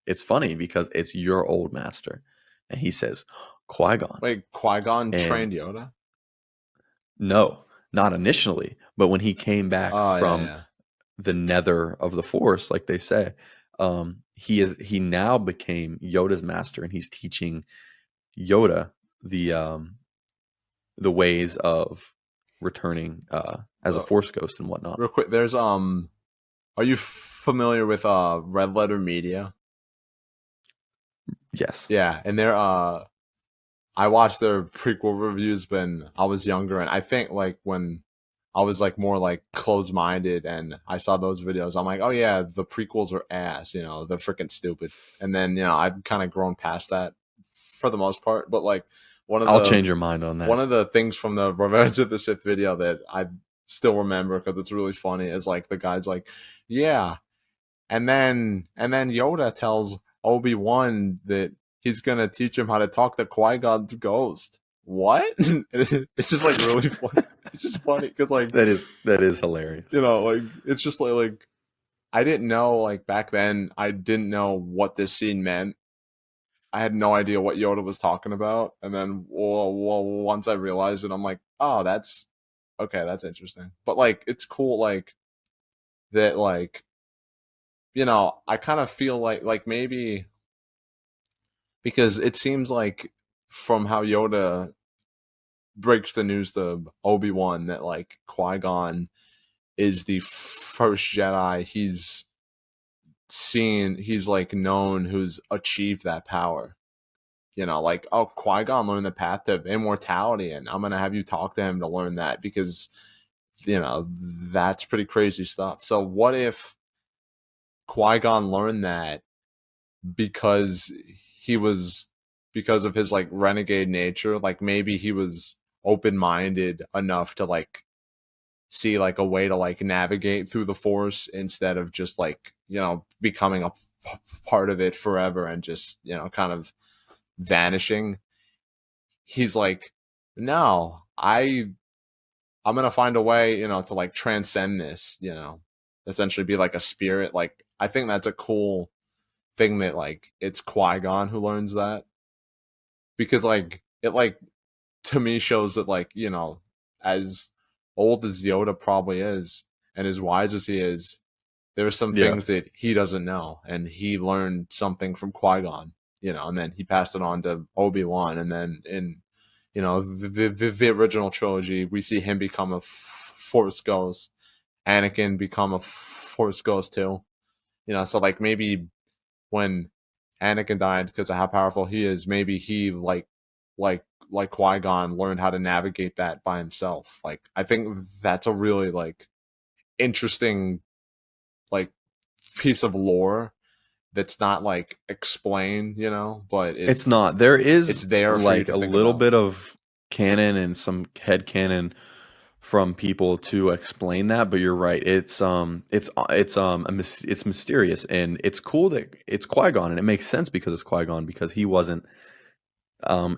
"It's funny because it's your old master," and he says, "Qui-Gon." Wait, Qui-Gon And trained Yoda? no, not initially, but when he came back Oh yeah, from yeah. the nether of the Force, like they say, he now became Yoda's master, and he's teaching Yoda the ways of returning as a So Force ghost and whatnot. real quick, there's are you familiar with Red Letter Media? Yes. Yeah, and they're I watched their prequel reviews when I was younger, and I think like when I was like more like closed minded, and I saw those videos, I'm like, oh yeah, the prequels are ass, you know, they're freaking stupid. And then I've kind of grown past that for the most part. But like one of I'll the change your mind on one that. of the things from the Revenge of the Sith video that I still remember because it's really funny is like the guy's like, yeah, and then Yoda tells Obi-Wan that he's gonna teach him how to talk to Qui-Gon's ghost. What? It's just like really funny. It's just funny because like That is hilarious. like it's just like I didn't know like back then I didn't know what this scene meant. I had no idea what Yoda was talking about, and then once I realized it, I'm like, oh, that's okay, that's interesting. But like, it's cool, like that, like I kind of feel like maybe because it seems like from how Yoda breaks the news to Obi-Wan that like Qui-Gon is the first Jedi he's like known who's achieved that power. Like, oh, Qui-Gon learned the path to immortality, and I'm gonna have you talk to him to learn that because that's pretty crazy stuff. So what if Qui-Gon learned that because he was because of his like renegade nature, like maybe he was open-minded enough to like see like a way to like navigate through the Force instead of just like becoming a part of it forever and just kind of vanishing. He's like, no, I'm gonna find a way to like transcend this, essentially be like a spirit. Like I think that's a cool thing that like it's Qui-Gon who learns that, because like it like to me shows that like as old as Yoda probably is and as wise as he is, there's some Yeah. things that he doesn't know, and he learned something from Qui-Gon, and then he passed it on to Obi-Wan, and then in the original trilogy we see him become a Force ghost, Anakin become a Force ghost too, so like maybe when Anakin died because of how powerful he is, maybe he like like Qui-Gon learned how to navigate that by himself. Like I think that's a really like interesting like piece of lore that's not like explained, but It's it's not. There it's is there for you like to a think little about. bit of canon and some head canon from people to explain that, but you're right. It's mysterious, and it's cool that it's Qui-Gon, and it makes sense because it's Qui-Gon, because he wasn't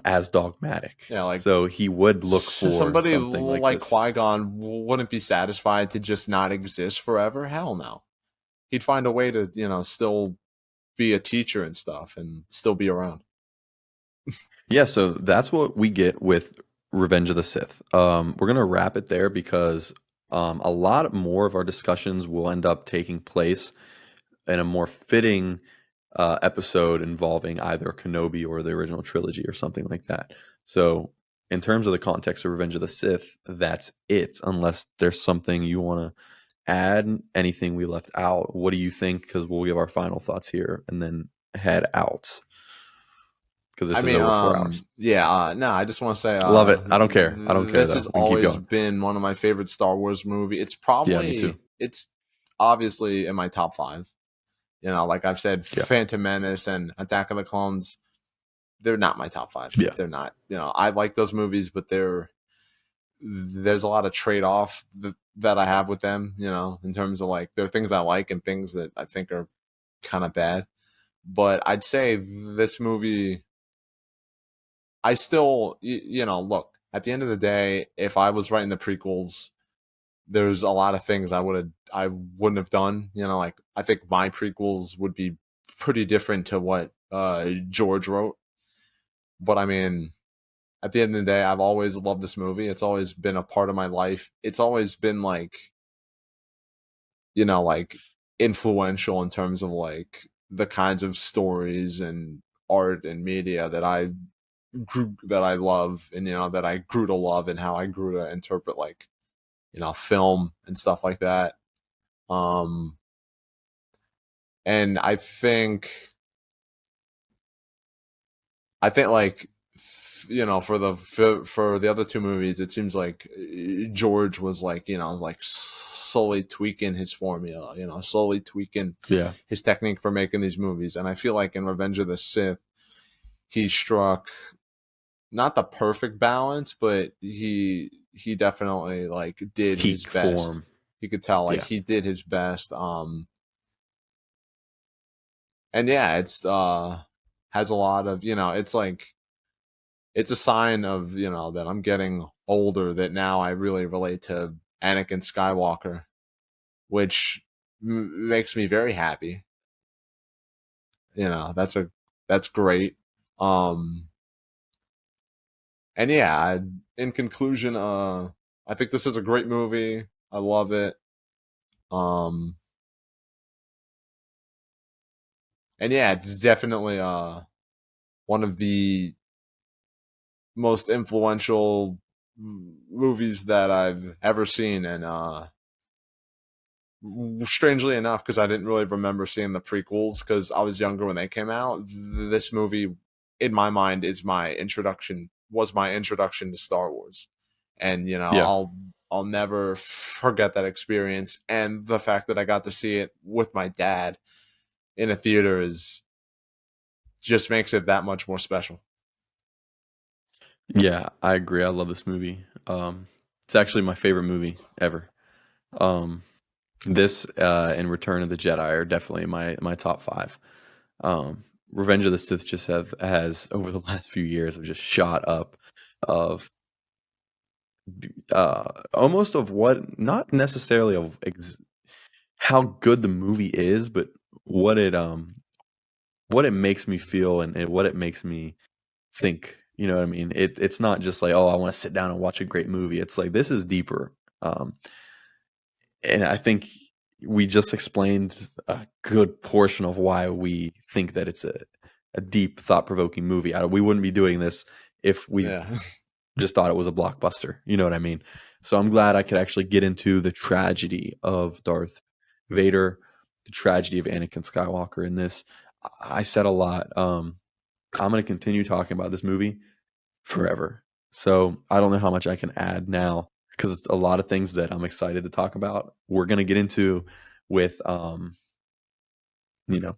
as dogmatic. Yeah, like So he would look for somebody something like like this. Qui-Gon wouldn't be satisfied to just not exist forever. Hell no. He'd find a way to, still be a teacher and stuff and still be around. Yeah, so that's what we get with Revenge of the Sith. We're gonna wrap it there because a lot more of our discussions will end up taking place in a more fitting episode involving either Kenobi or the original trilogy or something like that. So, in terms of the context of Revenge of the Sith, that's it. Unless there's something you want to add, anything we left out. What do you think? Because we'll give our final thoughts here and then head out. Because I this is mean, over 4 hours. yeah, no, I just want to say, Love it. I don't care. I don't care this though. has We can keep always going. been one of my favorite Star Wars movie. Yeah, me too. It's obviously in my top five. Like I've said, Yeah. Phantom Menace and Attack of the Clones, they're not my top five. Yeah. They're not. I like those movies, but there's a lot of trade off that I have with them. In terms of like there are things I like and things that I think are kind of bad. But I'd say this movie, I still, look, at the end of the day, if I was writing the prequels, there's a lot of things I wouldn't have done. Like I think my prequels would be pretty different to what George wrote. But I mean, at the end of the day, I've always loved this movie. It's always been a part of my life. It's always been like, like influential in terms of like the kinds of stories and art and media that I love, and that I grew to love, and how I grew to interpret like film and stuff like that. Um, and I think like for the other two movies, it seems like George was like was like slowly tweaking his formula, slowly tweaking Yeah. his technique for making these movies. And I feel like in Revenge of the Sith, he struck not the perfect balance, but he definitely like did his Peak best. form. You could tell like Yeah. he did his best. And yeah, it's has a lot of it's like it's a sign of that I'm getting older, that now I really relate to Anakin Skywalker, which makes me very happy. That's great. Um, and yeah, in conclusion, I think this is a great movie. I love it. Um, and yeah, it's definitely one of the most influential movies that I've ever seen, and strangely enough, because I didn't really remember seeing the prequels because I was younger when they came out. This movie, in my mind, was my introduction to Star Wars, and Yeah. I'll never forget that experience, and the fact that I got to see it with my dad in a theater is just makes it that much more special. Yeah, I agree. I love this movie. It's actually my favorite movie ever. Um, this and Return of the Jedi are definitely my top five. Revenge of the Sith just has over the last few years have just shot up of almost of what, not necessarily of how good the movie is, but what it what it makes me feel, and what it makes me think. You know what I mean? It's not just like, oh, I want to sit down and watch a great movie. It's like this is deeper. Um, and I think we just explained a good portion of why we think that it's a deep, thought provoking movie. We wouldn't be doing this if we Yeah. just thought it was a blockbuster. You know what I mean? So I'm glad I could actually get into the tragedy of Darth Vader, the tragedy of Anakin Skywalker in this. I said a lot. I'm going to continue talking about this movie forever. So I don't know how much I can add now because it's a lot of things that I'm excited to talk about. We're going to get into with, you know,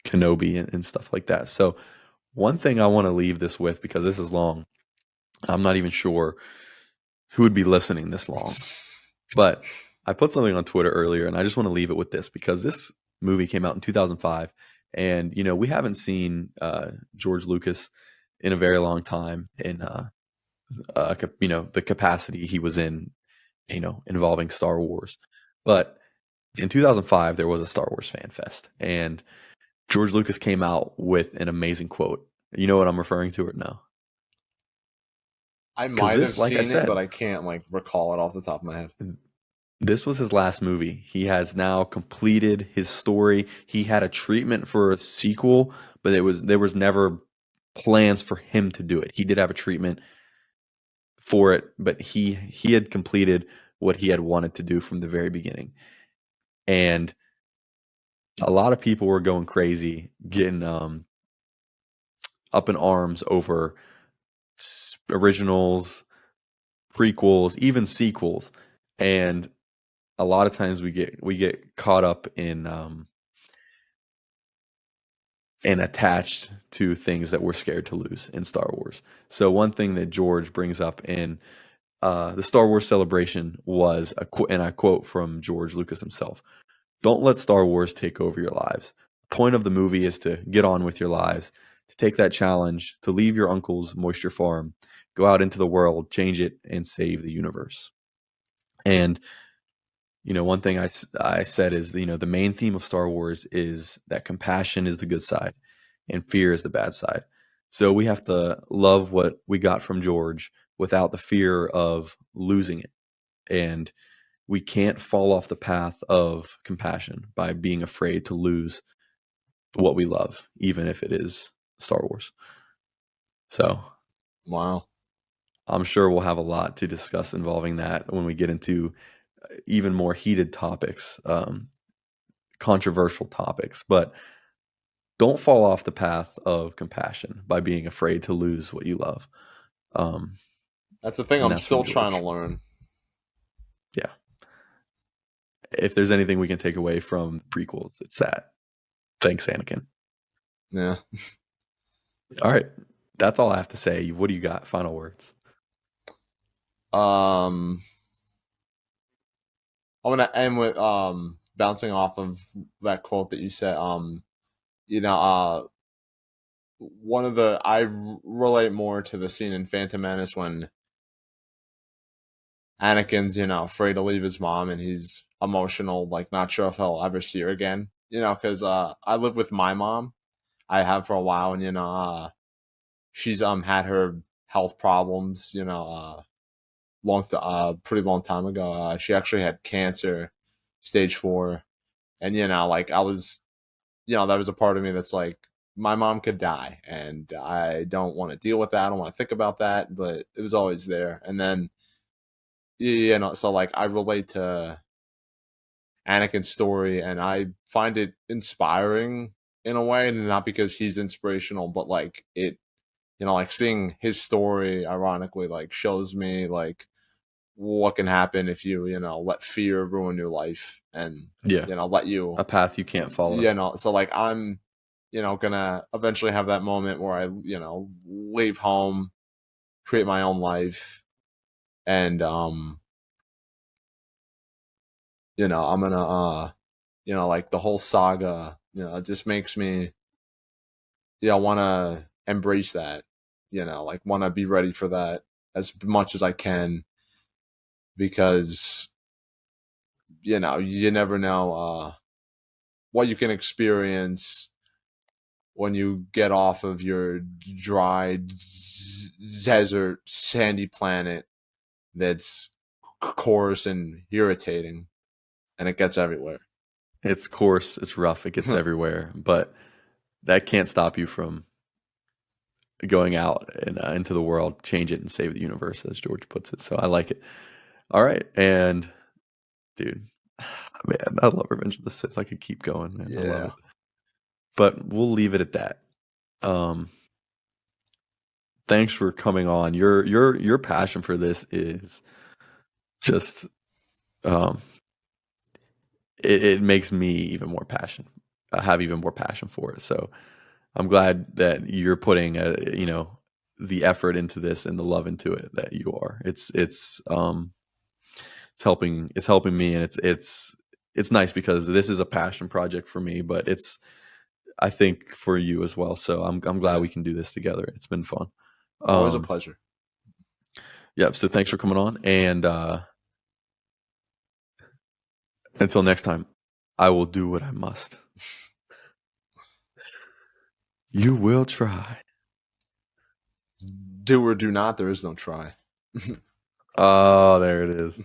Kenobi and stuff like that. So one thing I want to leave this with, because this is long, I'm not even sure who would be listening this long, but I put something on Twitter earlier, and I just want to leave it with this because this movie came out in 2005, and we haven't seen George Lucas in a very long time in the capacity he was in, involving Star Wars. But in 2005, there was a Star Wars Fan Fest, and George Lucas came out with an amazing quote. You know what I'm referring to, or no? I Because might have this, like I seen it, but said, I can't like recall it off the top of my head. this was his last movie. He has now completed his story. He had a treatment for a sequel, but there was never plans for him to do it. He did have a treatment for it, but he had completed what he had wanted to do from the very beginning. And a lot of people were going crazy, getting up in arms over originals, prequels, even sequels. And a lot of times we get caught up in and attached to things that we're scared to lose in Star Wars. So one thing that George brings up in the Star Wars Celebration was and I quote from George Lucas himself: "Don't let Star Wars take over your lives. The point of the movie is to get on with your lives, to take that challenge, to leave your uncle's moisture farm, go out into the world, change it, and save the universe." And one thing I said is, the main theme of Star Wars is that compassion is the good side and fear is the bad side. So we have to love what we got from George without the fear of losing it. And we can't fall off the path of compassion by being afraid to lose what we love, even if it is Star Wars. So, wow. I'm sure we'll have a lot to discuss involving that when we get into even more heated topics, controversial topics. But don't fall off the path of compassion by being afraid to lose what you love. That's the thing And I'm that's from still trying to George. learn. Yeah. If there's anything we can take away from prequels, it's that. Thanks, Anakin. Yeah. All right. That's all I have to say. What do you got? Final words. I'm gonna end with bouncing off of that quote that you said. You know, one of the I relate more to the scene in Phantom Menace when Anakin's, afraid to leave his mom and he's emotional, like not sure if he'll ever see her again. Because I live with my mom. I have for a while, and she's had her health problems. Pretty long time ago. She actually had cancer, stage 4, and like I was, that was a part of me that's like my mom could die, and I don't want to deal with that. I don't want to think about that, but it was always there. And then so like I relate to Anakin's story, and I find it inspiring in a way, and not because he's inspirational, but like it, like seeing his story, ironically, like shows me like what can happen if you, let fear ruin your life, and Yeah. let you, A path you can't follow. So like I'm, gonna eventually have that moment where I, leave home, create my own life, and I'm gonna like the whole saga, it just makes me, want to embrace that, like want to be ready for that as much as I can, because you never know what you can experience when you get off of your dry desert sandy planet that's coarse and irritating, and it gets everywhere. It's coarse, it's rough, it gets everywhere, but that can't stop you from going out and into the world, change it, and save the universe, as George puts it. So I like it. All right, and dude, man, I love Revenge of the Sith. I could keep going, man. I love Yeah. it. But we'll leave it at that. Thanks for coming on. Your passion for this is just it makes me even more passion. I have even more passion for it. So I'm glad that you're putting the effort into this and the love into it that you are. It's helping me, and it's nice because this is a passion project for me, but it's I think for you as well. So I'm glad we can do this together. It's been fun. Always a pleasure. Yep. So thanks for coming on, and until next time, I will do what I must. You will try. Do or do not, there is no try. Oh, there it is.